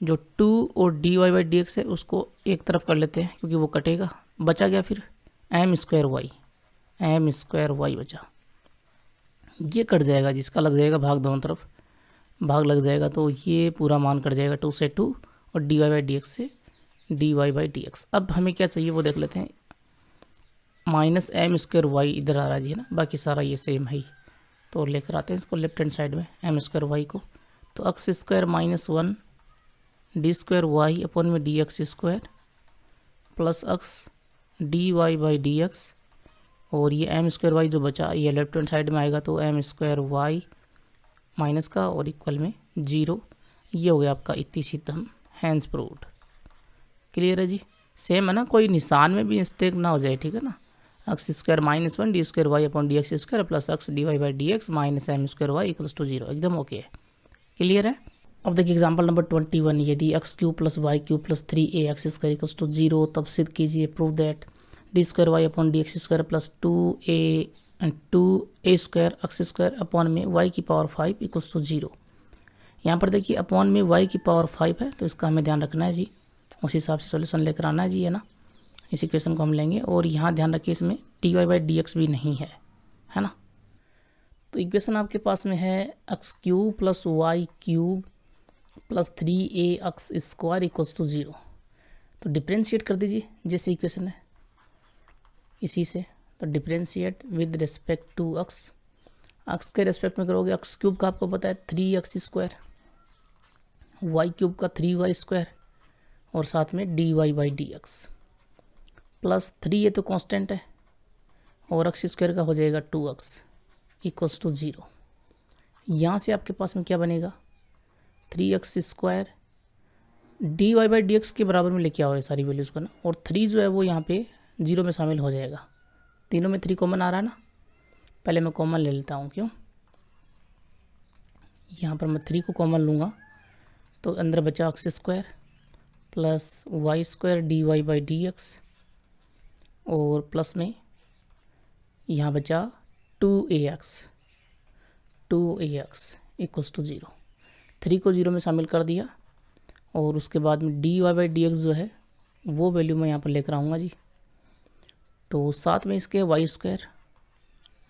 जो 2 और dy/dx है उसको एक तरफ कर लेते हैं क्योंकि वो कटेगा, बचा गया फिर m² y बचा, ये कट जाएगा जिसका लग जाएगा भाग, दोनों तरफ भाग लग जाएगा तो ये पूरा मान कट जाएगा, 2 से 2 और dy/dx से dy/dx। अब हमें क्या चाहिए वो देख लेते हैं, -m² y इधर आ रहा है जी, है ना, बाकी सारा ये सेम है ही, तो लेकर आते हैं इसको लेफ्ट हैंड साइड में m² y को, तो x² -1 d² y अपॉन में dx² प्लस x dy/dx और ये एम स्क्वायर वाई जो बचा ये लेफ्ट हैंड साइड में आएगा, तो एम स्क्वायर वाई माइनस का और इक्वल में 0। ये हो गया आपका इति सिद्धम, हैंस प्रूव्ड। क्लियर है जी। सेम है ना, कोई निशान में भी मिस्टेक ना हो जाए, ठीक है ना। X square -1 d square y upon D x square plus x d y by d x minus m square y equals to 0, एकदम ओके है। क्लियर है। अब देखिए एग्जांपल नंबर 21, यदि x cube plus y cube plus 3a x square equals to 0, तब सिद्ध कीजिए prove that d square y upon D x square plus 2a square x square upon में वाई की पावर 5 इक्वल्स टू 0। यहाँ पर देखिए upon में y की पावर 5 है, तो इसका हमें ध्यान रखना है जी, उस हिसाब से सॉल्यूशन लेकर आना है जी, है ना। इस इक्वेशन को हम लेंगे और यहाँ ध्यान रखिए इसमें d y by d x भी नहीं है ना। तो इक्वेशन आपके पास में है x cube plus y cube plus 3a x square equals to 0। तो डिफ्रेंशिएट कर दीजिए जैसे इक्वेशन है इसी से, तो differentiate with respect to x, x के रिस्पेक्ट में करोगे। एक्स क्यूब का आपको पता है 3x स्क्वायर, वाई क्यूब का 3y स्क्वायर और साथ में dy by d x plus 3 ये तो कांस्टेंट है और एक्स स्क्वायर का हो जाएगा 2x इक्वल्स टू 0। यहाँ से आपके पास में क्या बनेगा 3x square dy by d x के बराबर में लेके आओ ये सारी वैल्यूज़ को ना, और 3 जो है वो यहाँ पे 0 में शामिल हो जाएगा। तीनों में 3 कॉमन आ रहा है ना, पहले मैं कॉमन ले लेता हूँ, क्यों यहाँ पर मैं 3 को कॉमन लूँगा तो अंदर बचा x square plus y square d y by d x और प्लस में यहाँ बचा 2ax इक्वल्स टू 0। 3 को 0 में शामिल कर दिया और उसके बाद में d y by d x जो है वो वैल्यू मैं यहाँ पर लेकर आऊँगा जी। तो साथ में इसके वाई स्क्वायर,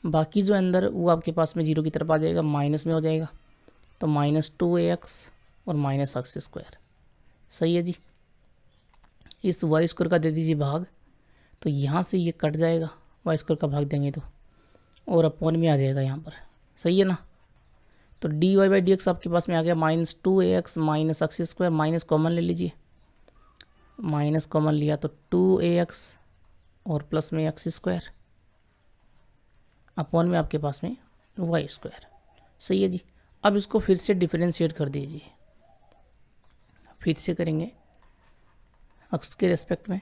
बाकी जो अंदर वो आपके पास में 0 की तरफ आ जाएगा, माइनस में हो जाएगा, तो -2ax और माइनस एक्स स्क्वायर। सही है जी। इस वाई स्क्वायर का दे दीजिए भाग, तो यहाँ से ये कट जाएगा, वाई स्क्वायर का भाग देंगे तो, और अपॉन में आ जाएगा यहाँ पर। सही है ना। तो d y by d x आपके पास में आ गया -2ax minus x square, minus common ले लीजिए, माइनस कॉमन लिया तो 2ax और प्लस में एक्स स्क्वायर अपॉन में आपके पास में वाई स्क्वायर। सही है जी। अब इसको फिर से डिफरेंशिएट कर दीजिए, फिर से करेंगे एक्स के रेस्पेक्ट में,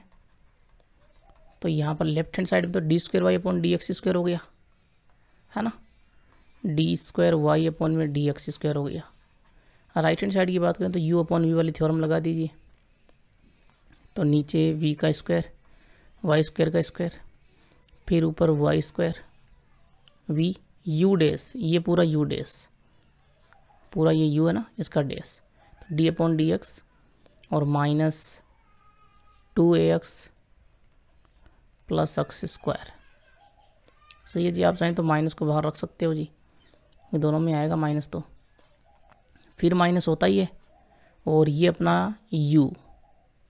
तो यहाँ पर लेफ्ट हैंड साइड में तो d square y upon D x square हो गया, है ना। डी स्क्वायर वाई अपॉन में डी एक्स स्क्वायर हो गया। राइट हैंड साइड की बात करें तो यू अपॉन वी वाली थ्योरम लगा दीजिए, तो नीचे वी का स्क्वायर वाई स्क्वायर का स्क्वायर, फिर ऊपर y square v u dash, ये पूरा यू डैश, पूरा ये यू है ना इसका डैश, तो डी अपॉन डी एक्स और minus 2ax plus x square. सही है जी। आप चाहें तो माइनस को बाहर रख सकते हो जी, ये दोनों में आएगा माइनस, तो फिर माइनस होता ही है, और ये अपना u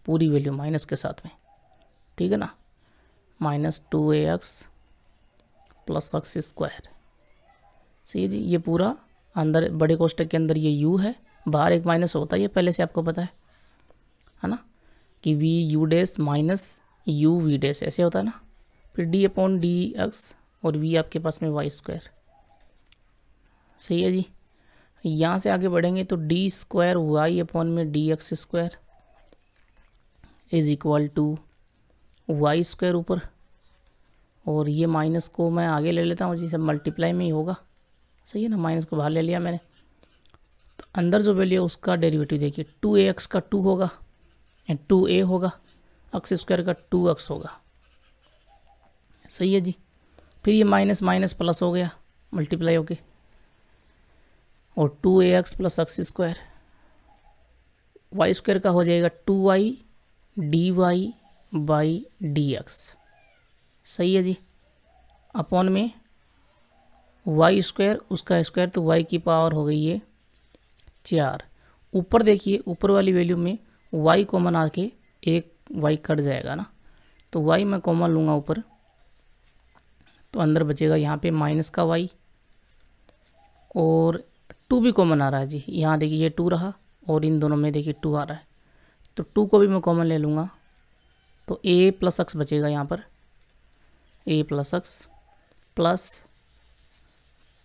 पूरी वैल्यू माइनस के साथ में, ठीक है ना, -2ax प्लस एक्स स्क्वायर। सही है जी। ये पूरा अंदर बड़े कोष्टक के अंदर ये u है, बाहर एक माइनस होता ही है, पहले से आपको पता है ना, कि v u dash minus you v dash ऐसे होता है ना। फिर डी अपॉन डी एक्स और वी आपके पास में वाई स्क्वायर। सही है जी। यहाँ से आगे बढ़ेंगे तो डी स्क्वायर वाई अपॉन में d x square is equal to y square ऊपर, और ये माइनस को मैं आगे ले लेता हूँ जी, सब मल्टीप्लाई में ही होगा। सही है ना, माइनस को बाहर ले लिया मैंने, तो अंदर जो वैल्यू है उसका डेरिवेटिव देखिए, 2ax का 2 होगा, 2a होगा, एक्स स्क्वायर का 2x होगा। सही है जी। फिर ये माइनस माइनस प्लस हो गया मल्टीप्लाई होके, और 2ax plus x square, y square का हो जाएगा 2y dy by d x. सही है जी। अपॉन में वाई स्क्वायर उसका स्क्वायर, तो y की पावर हो गई है 4। ऊपर देखिए ऊपर वाली वैल्यू में y कॉमन आके एक y कट जाएगा ना, तो y मैं कॉमन लूँगा ऊपर, तो अंदर बचेगा यहाँ पे माइनस का y, और 2 भी कॉमन आ रहा है जी। यहाँ देखिए ये 2 रहा और इन दोनों में देखिए 2 आ रहा है, तो 2 को भी मैं कॉमन ले लूँगा, तो a प्लस एक्स बचेगा यहाँ पर, a plus x plus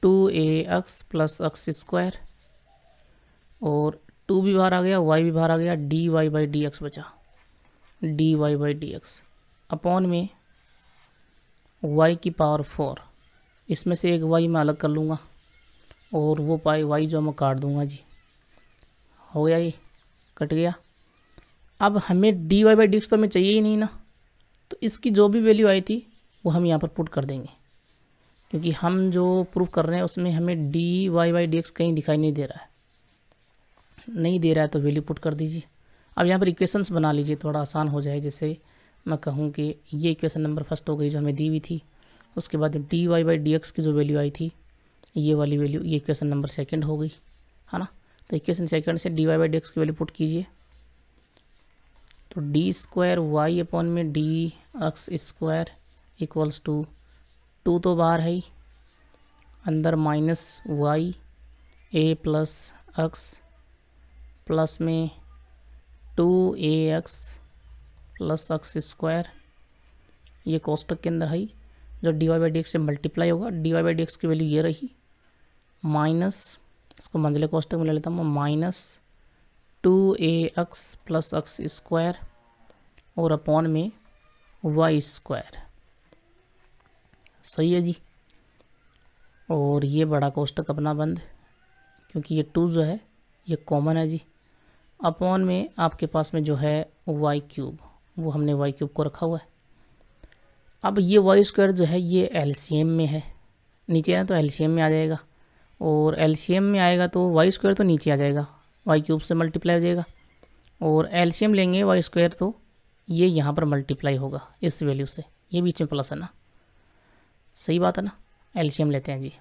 2ax plus x square, और 2 भी बाहर आ गया, y भी बाहर आ गया, dy बाई डी एक्स बचा, dy by d x upon में y की पावर 4। इसमें से एक y मैं अलग कर लूँगा और वो पाई y जो मैं काट दूँगा जी। हो गया, ये कट गया। अब हमें dy बाई डी एक्स तो हमें चाहिए ही नहीं ना, तो इसकी जो भी वैल्यू आई थी वो हम यहाँ पर पुट कर देंगे, क्योंकि हम जो प्रूफ कर रहे हैं उसमें हमें dy बाई डी एक्स कहीं दिखाई नहीं दे रहा है, नहीं दे रहा है तो वैल्यू पुट कर दीजिए। अब यहाँ पर इक्वेशंस बना लीजिए, थोड़ा आसान हो जाए। जैसे मैं कहूँ कि ये इक्वेशन नंबर फर्स्ट हो गई जो हमें दी हुई थी, उसके बाद dy बाई डी एक्स की जो वैल्यू आई थी ये वाली वैल्यू, ये इक्वेशन नंबर सेकंड हो गई, है ना। तो इक्वेशन सेकंड से dy बाई डी एक्स की वैल्यू पुट कीजिए, तो डी स्क्वायर वाई अपॉन में d x square equals to 2 तो बाहर है ही, अंदर minus y a plus x plus में 2ax प्लस एक्स स्क्वायर, ये कोष्टक के अंदर है जो dy बाई डी एक्स से मल्टीप्लाई होगा। dy बाई डी एक्स की वैल्यू ये रही, माइनस, इसको मंझले कोष्टक में ले लेता हूँ, minus 2ax plus x square और अपॉन में वाई स्क्वायर। सही है जी। और ये बड़ा कोष्टक अपना बंद, क्योंकि ये 2 जो है ये कॉमन है जी। अपॉन में आपके पास में जो है वाई क्यूब, वो हमने वाई क्यूब को रखा हुआ है। अब ये वाई स्क्वायर जो है ये एलसीएम में है, नीचे है तो एलसीएम में आ जाएगा, और एलसीएम में आएगा तो वाई स्क्वायर तो नीचे आ जाएगा, वाई क्यूब से मल्टीप्लाई हो जाएगा, और एलसीएम लेंगे वाई स्क्वायर तो ये यहाँ पर मल्टीप्लाई होगा इस वैल्यू से, ये बीच में प्लस है ना, सही बात है ना। एलसीएम लेते हैं जी,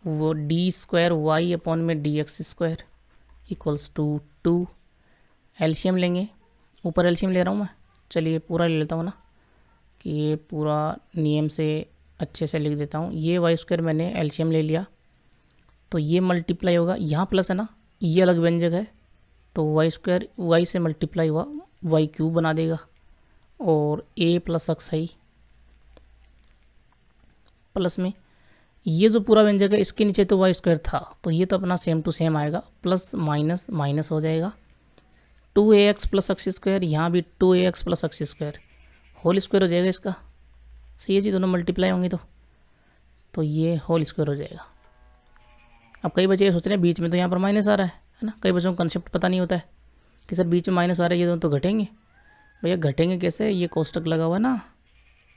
वो डी स्क्वायर वाई अपॉन में d x square equals to 2। LCM लेंगे, ऊपर एलसीएम ले रहा हूँ मैं, चलिए पूरा ले लेता हूँ ना, कि ये पूरा नियम से अच्छे से लिख देता हूँ। ये वाई स्क्वायर मैंने एलसीएम ले लिया तो ये मल्टीप्लाई होगा, यहाँ प्लस है ना, ये अलग व्यंजक है, तो वाई स्क्वायर वाई से मल्टीप्लाई हुआ वाई क्यूब बना देगा, और ए प्लस एक्स है प्लस में ये जो पूरा व्यंजक है इसके नीचे तो वाई स्क्वायर था, तो ये तो अपना सेम टू सेम आएगा, प्लस माइनस माइनस हो जाएगा, 2ax प्लस एक्स स्क्वायर, यहाँ भी 2ax plus x square whole square हो जाएगा इसका। सही है जी, दोनों मल्टीप्लाई होंगे तो ये होल स्क्वायर हो जाएगा। अब कई बच्चे ये सोच रहे हैं बीच में तो यहाँ पर माइनस आ रहा है ना, कई बच्चों को कंसेप्ट पता नहीं होता है कि सर बीच में माइनस आ रहा है, ये दोनों तो घटेंगे। भैया घटेंगे कैसे, ये कोष्टक लगा हुआ है ना,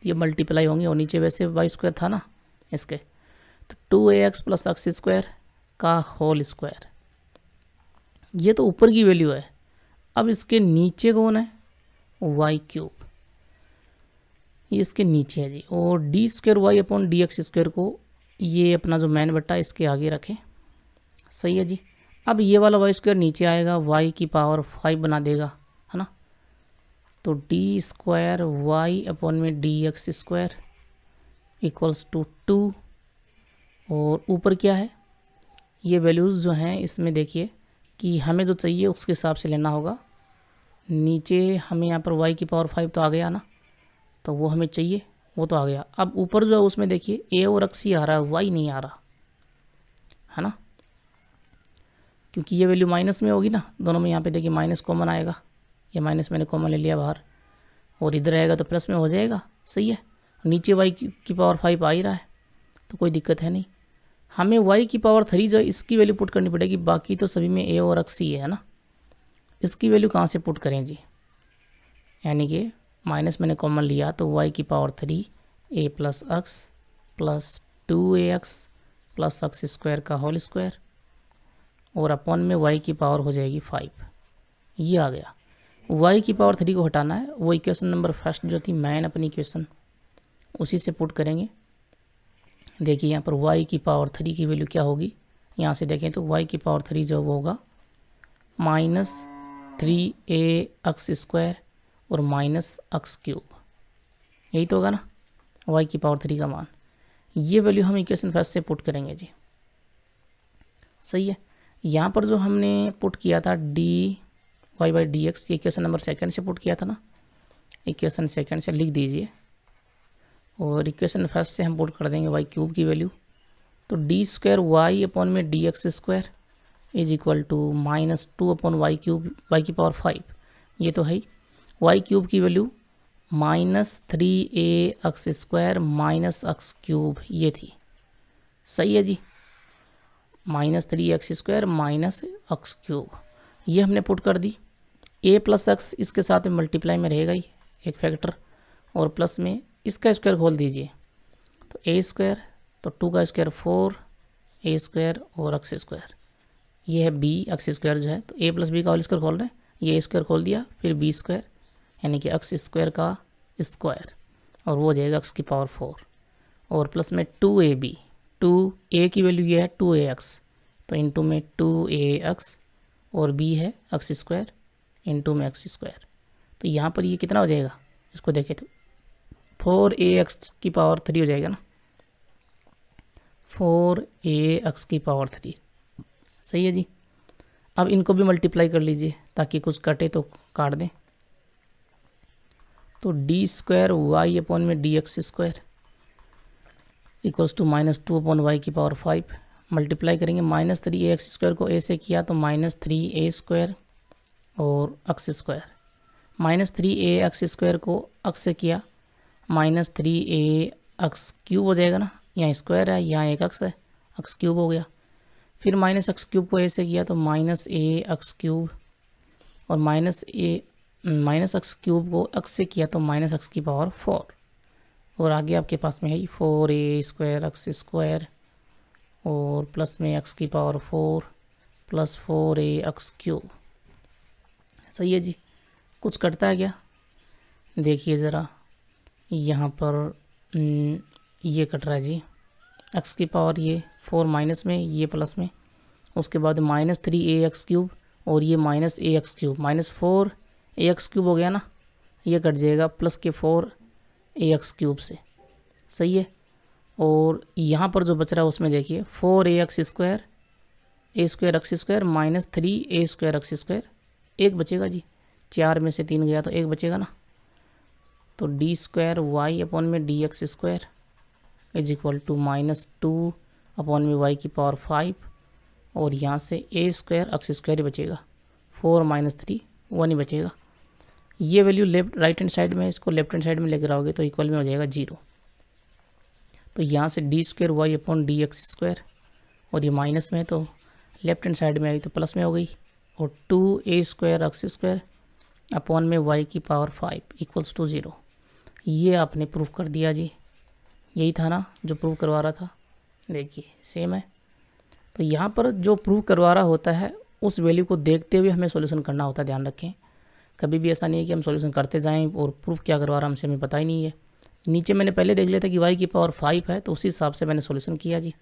ये मल्टीप्लाई होंगे, और नीचे वैसे वाई स्क्वायर था ना इसके, तो 2ax प्लस एक्स स्क्वायर का होल स्क्वायर, ये तो ऊपर की वैल्यू है। अब इसके नीचे कौन है, वाई क्यूब, ये इसके नीचे है जी, और d square y upon D x square को ये अपना जो मैन बट्टा इसके आगे रखें। सही है जी। अब ये वाला वाई स्क्वायर नीचे आएगा, वाई की पावर 5 बना देगा, है ना, तो डी स्क्वायर वाई अपॉन में d x square equals to 2, और ऊपर क्या है, ये वैल्यूज़ जो हैं इसमें देखिए कि हमें जो चाहिए उसके हिसाब से लेना होगा। नीचे हमें यहाँ पर y की पावर 5 तो आ गया ना, तो वो हमें चाहिए, वो तो आ गया। अब ऊपर जो है उसमें देखिए a और x ही आ रहा है, y नहीं आ रहा है ना, क्योंकि ये वैल्यू माइनस में होगी ना, दोनों में यहाँ पे देखिए माइनस कॉमन आएगा, ये माइनस मैंने कॉमन ले लिया बाहर, और इधर आएगा तो प्लस में हो जाएगा। सही है, नीचे y की पावर 5 आ ही रहा है तो कोई दिक्कत है नहीं। हमें y की पावर 3 जो है इसकी वैल्यू पुट करनी पड़ेगी, बाकी तो सभी में a और x ही है ना, इसकी वैल्यू कहाँ से पुट करें जी, यानी कि माइनस मैंने कॉमन लिया तो y की power 3 a plus x plus 2ax plus x square का होल स्क्वायर, और अपॉन में y की पावर हो जाएगी 5। ये आ गया, y की पावर 3 को हटाना है, वो इक्वेशन नंबर फर्स्ट जो थी मैन अपनी इक्वेशन उसी से पुट करेंगे। देखिए यहाँ पर y की पावर 3 की वैल्यू क्या होगी, यहाँ से देखें तो y की पावर 3 जो वो होगा माइनस 3ax स्क्वायर और माइनस एक्स क्यूब, यही तो होगा ना y की पावर 3 का मान। ये वैल्यू हम इक्वेशन फर्स्ट से पुट करेंगे जी। सही है, यहाँ पर जो हमने पुट किया था d y by d x, ये इक्वेशन नंबर सेकंड से पुट किया था ना, इक्वेशन सेकंड से लिख दीजिए, और इक्वेशन फर्स्ट से हम पुट कर देंगे वाई क्यूब की वैल्यू, तो डी स्क्वायर वाई अपॉन में d x square is equal to -2 upon y cube y की पावर 5, ये तो है ही। वाई क्यूब की value -3a x² minus x cube ये थी, सही है जी। -3x² माइनस एक्स क्यूब ये हमने पुट कर दी। a प्लस एक्स इसके साथ में मल्टीप्लाई में रहेगा ही एक फैक्टर, और प्लस में इसका स्क्वायर खोल दीजिए तो a² तो 2 का स्क्वायर 4 a² और x², ये है b x² जो है, तो a प्लस बी का होल स्क्वायर खोल रहे हैं, ये a² खोल दिया, फिर b² यानी कि x² का स्क्वायर, और वो हो जाएगा x की पावर 4, और प्लस में 2ab, 2a की वैल्यू ये है 2ax, तो इंटू में 2ax, और b है x² इंटू में x², तो यहाँ पर ये कितना हो जाएगा, इसको देखें तो 4ax की पावर 3 हो जाएगा ना, 4ax की पावर 3, सही है जी। अब इनको भी मल्टीप्लाई कर लीजिए ताकि कुछ कटे तो काट दें, तो डी स्क्वायर वाई अपॉन में d x² equals to -2 upon y की पावर 5, मल्टीप्लाई करेंगे -3ax² को a से किया तो -3a² और x², -3ax² को x से किया -3ax³ हो जाएगा ना, यहाँ स्क्वायर है यहाँ एक x है, x³ हो गया, फिर -x³ को a से किया तो -ax³ और -x³ को x से किया तो -x की पावर 4, और आगे आपके पास में है 4a² x² और प्लस में x की पावर 4 प्लस 4ax³, सही है जी। कुछ कटता है क्या, देखिए ज़रा, यहाँ पर ये कट रहा है जी, x की पावर ये 4 माइनस में ये प्लस में, उसके बाद -3ax³ और ये -ax³ -4ax³ हो गया ना, ये कट जाएगा प्लस के 4ax³ से, सही है। और यहाँ पर जो बच रहा है उसमें देखिए 4ax² a² x² -3a² x², एक बचेगा जी, 4 में से 3 गया तो एक बचेगा ना, तो डी स्क्वायर वाई अपॉन में d x² is equal to -2 upon में वाई की पावर 5, और यहाँ से a² x² ही बचेगा, 4 - 3 1 ही बचेगा। ये value left right hand side में, इसको लेफ्ट हैंड साइड में लेकर आओगे तो इक्वल में हो जाएगा 0, तो यहाँ से d square y upon d x², और ये माइनस में तो लेफ्ट हैंड साइड में आई तो प्लस में हो गई, और 2a² x² अपॉन में y की पावर 5 इक्वल्स टू 0। ये आपने प्रूफ कर दिया जी, यही था ना जो प्रूफ करवा रहा था, देखिए सेम है। तो यहाँ पर जो प्रूफ करवा रहा होता है उस वैल्यू को देखते हुए हमें सॉल्यूशन करना होता है, ध्यान रखें। कभी भी ऐसा नहीं है कि हम सॉल्यूशन करते जाएं और प्रूफ क्या करवा रहा हमसे हमें पता ही नहीं है। नीचे मैंने पहले देख लिया था कि y की पावर 5 है तो उसी हिसाब से मैंने सॉल्यूशन किया जी,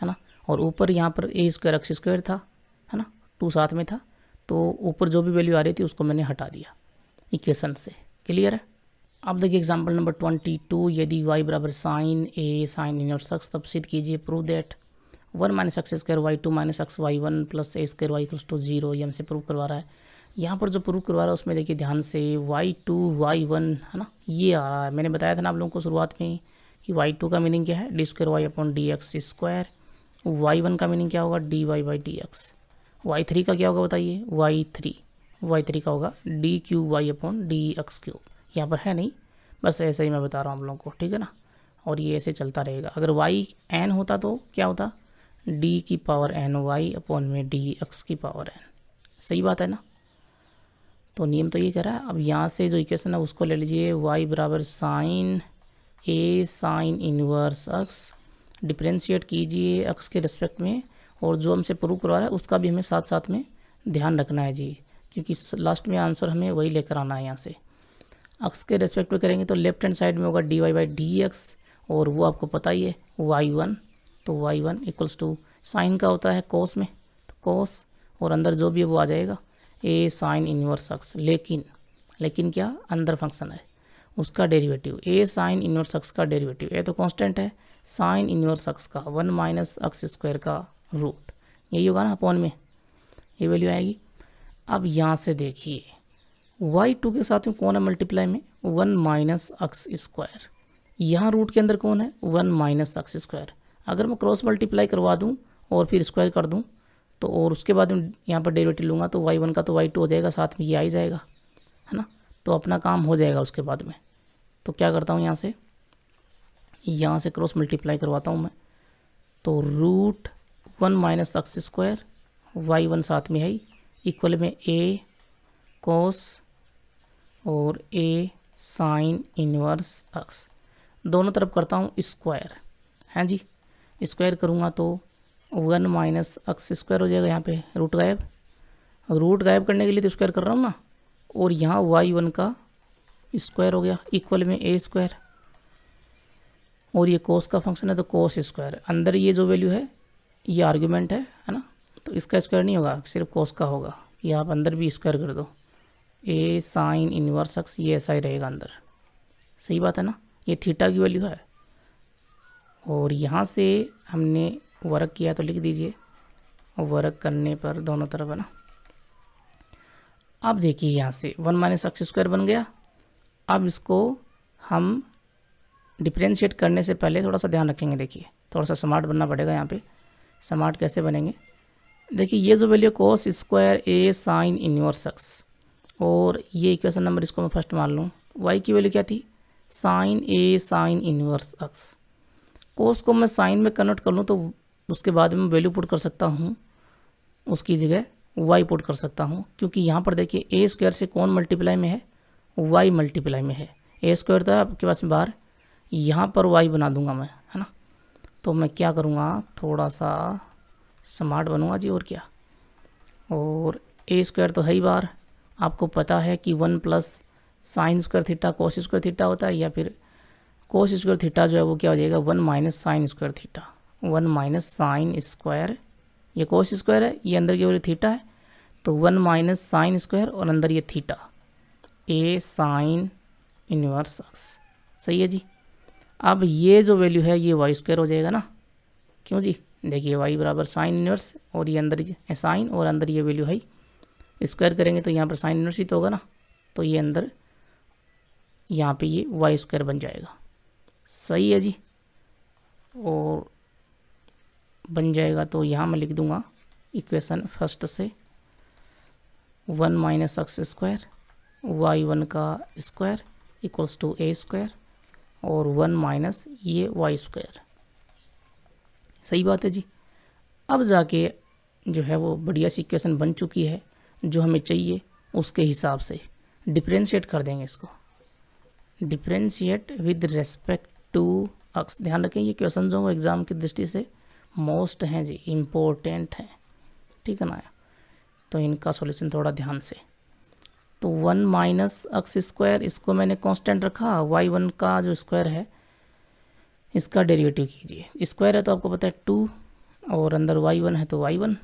है ना। और ऊपर यहाँ पर a² x² था, है ना, 2 साथ में था, तो ऊपर जो भी वैल्यू आ रही थी उसको मैंने हटा दिया इक्वेशन से। क्लियर है। अब देखिए एग्जांपल नंबर 22, यदि y बराबर sine a sine inverse x, तब सिद्ध कीजिए prove that 1 - x² y2 - x y1 plus a² y equals to 0। ये हमसे प्रूव करवा रहा है। यहाँ पर जो प्रूव करवा रहा है उसमें देखिए ध्यान से y2 y1, है ना, ये आ रहा है। मैंने बताया था ना आप लोगों को शुरुआत में कि y2 का मीनिंग क्या है, d² y upon dx², y1 का मीनिंग क्या होगा, dy बाई dx, y3 का क्या होगा बताइए, y3 का होगा d³ y अपॉन dx³। यहाँ पर है नहीं, बस ऐसे ही मैं बता रहा हूँ आप लोगों को, ठीक है ना। और ये ऐसे चलता रहेगा। अगर y n होता तो क्या होता, d की पावर n y अपॉन में dx की पावर n। सही बात है ना। तो नियम तो ये कह रहा है। अब यहाँ से जो इक्वेशन है उसको ले लीजिए, y बराबर sine a sine inverse x, differentiate कीजिए x के रिस्पेक्ट में, और जो हमसे प्रूव करवा रहा है उसका भी हमें साथ साथ में ध्यान रखना है जी, क्योंकि लास्ट में आंसर हमें वही लेकर आना है। यहाँ से x के रेस्पेक्ट में करेंगे तो लेफ्ट हैंड साइड में होगा dy बाई dx, और वो आपको पता ही है y1, तो y1 इक्वल्स टू साइन का होता है कोस में, तो कोस, और अंदर जो भी है वो आ जाएगा a साइन इनवर्स x। लेकिन क्या, अंदर फंक्शन है उसका derivative, a sine inverse x का डेरिवेटिव, a तो कांस्टेंट है, साइन इनवर्स x का 1 - x² का रूट, यही होगा ना अपॉन में, ये वैल्यू आएगी। अब यहाँ से देखिए y2 के साथ में कौन है मल्टीप्लाई में, 1 - x², यहाँ रूट के अंदर कौन है 1 माइनस एक्स स्क्वायर। अगर मैं क्रॉस मल्टीप्लाई करवा दूँ और फिर स्क्वायर कर दूँ तो और उसके बाद में यहाँ पर डेरिवेटिव लूँगा तो y1 का तो y2 हो जाएगा, साथ में ये आ ही जाएगा, है ना। तो अपना काम हो जाएगा उसके बाद में। तो क्या करता हूँ, यहाँ से क्रॉस मल्टीप्लाई करवाता हूँ मैं, तो root 1 minus x square y1 साथ में है इक्वल में a कोस और a साइन इनवर्स एक्स, दोनों तरफ करता हूँ स्क्वायर, हैं जी। स्क्वायर करूँगा तो 1 माइनस एक्स स्क्वायर हो जाएगा, यहाँ पे रूट गायब करने के लिए तो स्क्वायर कर रहा हूँ ना, और यहाँ y1 का स्क्वायर हो गया इक्वल में a स्क्वायर, और ये कोस का फंक्शन है तो कोस स्क्वायर, अंदर ये जो वैल्यू है ये आर्ग्यूमेंट है ना, तो इसका स्क्वायर नहीं होगा, सिर्फ कोस का होगा, कि आप अंदर भी स्क्वायर कर दो, a साइन इनवर्स एक्स, ये ऐसा ही रहेगा अंदर, सही बात है ना। ये थीटा की वैल्यू है, और यहाँ से हमने वर्क किया तो लिख दीजिए, वर्क करने पर दोनों तरफ है ना। अब देखिए यहाँ से 1 माइनस एक्स स्क्वायर बन गया। अब इसको हम डिफ्रेंशिएट करने से पहले थोड़ा सा ध्यान रखेंगे, देखिए थोड़ा सा स्मार्ट बनना पड़ेगा यहाँ पे। स्मार्ट कैसे बनेंगे, देखिए ये जो value cos square a sine inverse x, और ये इक्वेशन नंबर इसको मैं फर्स्ट मान लूँ, y की वैल्यू क्या थी sine a sine inverse X. Cos को मैं साइन में कन्वर्ट कर लूँ तो उसके बाद में वैल्यू पुट कर सकता हूँ, उसकी जगह y पुट कर सकता हूँ, क्योंकि यहाँ पर देखिए a स्क्वायर से कौन मल्टीप्लाई में है, y मल्टीप्लाई में है। a स्क्वायर तो है आपके पास में बाहर, यहाँ पर y बना दूंगा मैं, है ना। तो मैं क्या करूँगा, थोड़ा सा स्मार्ट बनूँगा जी, और क्या, और a स्क्वायर तो है ही बाहर, आपको पता है कि 1 plus sine square theta cos square theta होता है, या फिर कोस स्क्वायर थीटा जो है वो क्या हो जाएगा 1 minus sine square theta, 1 minus sine square, ये कोस स्क्वायर है, ये अंदर की वैल्यू थीटा है, तो 1 माइनस साइन स्क्वायर और अंदर ये theta, a sine inverse x, सही है जी। अब ये जो वैल्यू है ये y स्क्वायर हो जाएगा ना, क्यों जी, देखिए y बराबर साइन इनवर्स, और ये अंदर साइन और अंदर ये वैल्यू है, स्क्वायर करेंगे तो यहाँ पर साइन इनवर्स ही तो होगा ना, तो ये अंदर यहाँ पे ये y स्क्वायर बन जाएगा, सही है जी। और बन जाएगा तो यहाँ मैं लिख दूंगा इक्वेशन फर्स्ट से 1 माइनस एक्स स्क्वायर y1 का square equals to a square, और 1 माइनस ये y स्क्वायर, सही बात है जी। अब जाके जो है वो बढ़िया सी इक्वेशन बन चुकी है, जो हमें चाहिए उसके हिसाब से डिफरेंशिएट कर देंगे इसको, differentiate with respect to x. ध्यान रखें ये क्वेश्चन जो एग्ज़ाम की दृष्टि से मोस्ट हैं जी, इम्पोर्टेंट हैं, ठीक है ना, तो इनका सॉल्यूशन थोड़ा ध्यान से। तो 1 माइनस एक्स स्क्वायर, इसको मैंने कांस्टेंट रखा, y1 का जो स्क्वायर है इसका डेरिवेटिव कीजिए, स्क्वायर है तो आपको पता है 2, और अंदर y1 है तो y1,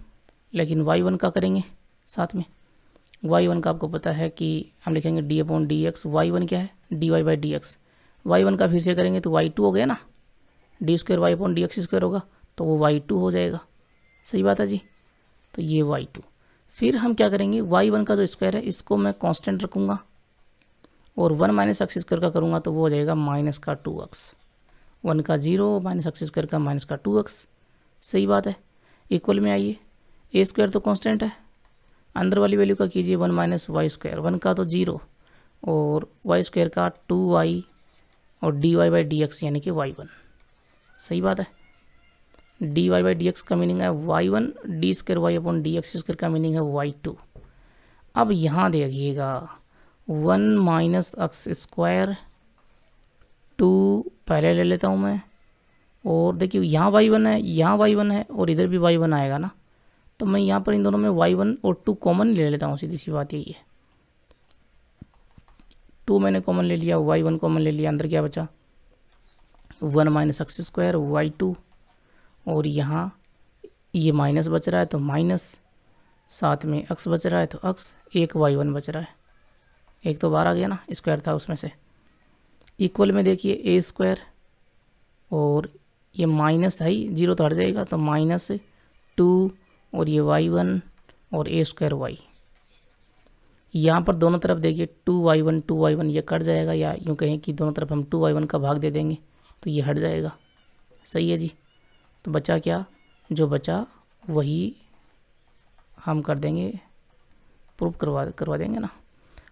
लेकिन y1 का करेंगे साथ में, y1 का आपको पता है कि हम लिखेंगे D upon D x, y1 क्या है dy by d x, y1 का फिर से करेंगे तो y2 हो गया ना, d square y upon D x square होगा तो वो y2 हो जाएगा, सही बात है जी। तो ये y2, फिर हम क्या करेंगे y1 का जो स्क्वायर है इसको मैं कांस्टेंट रखूँगा, और 1 माइनस एक्स स्क्वायर का करूँगा तो वो हो जाएगा माइनस का 2x, 1 का 0 माइनस एक्स स्क्वायर का माइनस का 2x, सही बात है। इक्वल में आइए, ए स्क्वायर तो कांस्टेंट है, अंदर वाली वैल्यू का कीजिए 1 माइनस वाई स्क्वायर, 1 का तो 0 और वाई स्क्वायर का 2y, और d y by d x यानी कि y1, सही बात है। D y by d x का मीनिंग है y1, d square y upon D x square का मीनिंग है y2। अब यहाँ देखिएगा 1 माइनस एक्स स्क्वायर 2 पहले ले लेता हूँ मैं, और देखिए यहाँ y1 है, यहाँ y1 है, और इधर भी y1 आएगा ना, तो मैं यहाँ पर इन दोनों में y1 और 2 कॉमन ले लेता हूँ, सीधी सी बात यही है। 2 मैंने कॉमन ले लिया, y1 कॉमन ले लिया, अंदर क्या बचा 1 माइनस एक्स स्क्वायर y2, और यहाँ ये माइनस बच रहा है तो माइनस, साथ में x बच रहा है तो x, एक y1 बच रहा है, एक तो बाहर आ गया ना, स्क्वायर था उसमें से। इक्वल में देखिए a स्क्वायर, और ये माइनस है ही, 0 तो हट जाएगा तो माइनस 2, और ये y1 और a स्क्वायर y, यहाँ पर दोनों तरफ देखिए 2y1 ये कट जाएगा, या यूँ कहें कि दोनों तरफ हम 2y1 का भाग दे देंगे तो ये हट जाएगा। सही है जी। तो बचा क्या, जो बचा वही हम कर देंगे, प्रूफ करवा देंगे ना।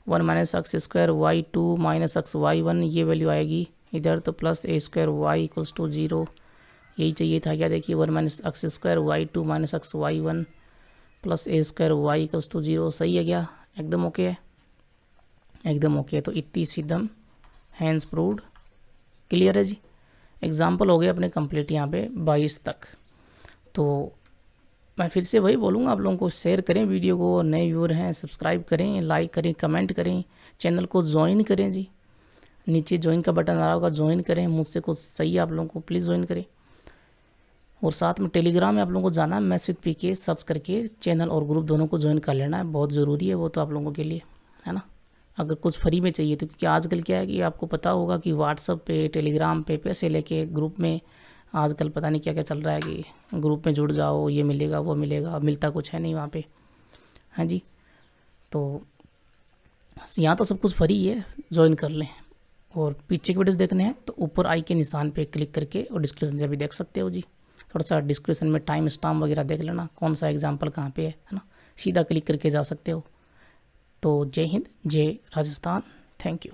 1 minus x square y2 minus x y1, ये वैल्यू आएगी इधर, तो plus a square y equals to 0। यही चाहिए था क्या, देखिए 1 minus x square y2 minus x y1 plus a square y equals to 0। सही है क्या, एकदम ओके है, एकदम ओके है। तो इतनी सीधम हैंड्स प्रूव्ड, क्लियर है जी। एग्जाम्पल हो गए अपने कंप्लीट यहाँ पे 22 तक। तो मैं फिर से वही बोलूँगा, आप लोगों को शेयर करें वीडियो को, नए व्यूअर हैं सब्सक्राइब करें, लाइक करें, कमेंट करें, चैनल को ज्वाइन करें जी। नीचे ज्वाइन का बटन आ रहा होगा, ज्वाइन करें, मुझसे कुछ सही है आप लोगों को प्लीज़ ज्वाइन करें। और साथ में टेलीग्राम में आप लोगों को जाना है, मैथ्स विद पीके सर्च करके चैनल और ग्रुप दोनों को ज्वाइन कर लेना है, बहुत ज़रूरी है वो तो आप लोगों के लिए, है ना। अगर कुछ फ्री में चाहिए तो, क्योंकि आजकल क्या है कि आपको पता होगा कि व्हाट्सएप पे टेलीग्राम पे पैसे लेके ग्रुप में आजकल पता नहीं क्या क्या चल रहा है कि ग्रुप में जुड़ जाओ, ये मिलेगा वो मिलेगा, मिलता कुछ है नहीं वहाँ पे, हाँ जी। तो यहाँ तो सब कुछ फ्री है, ज्वाइन कर लें। और पीछे के वीडियोस देखने हैं तो ऊपर आई के निशान पे क्लिक करके और डिस्क्रिप्शन से भी देख सकते हो जी। थोड़ा सा डिस्क्रिप्शन में टाइम स्टाम्प वगैरह देख लेना, कौन सा एग्जाम्पल कहाँ पे है ना, सीधा क्लिक करके जा सकते हो। तो जय हिंद, जय राजस्थान, थैंक यू।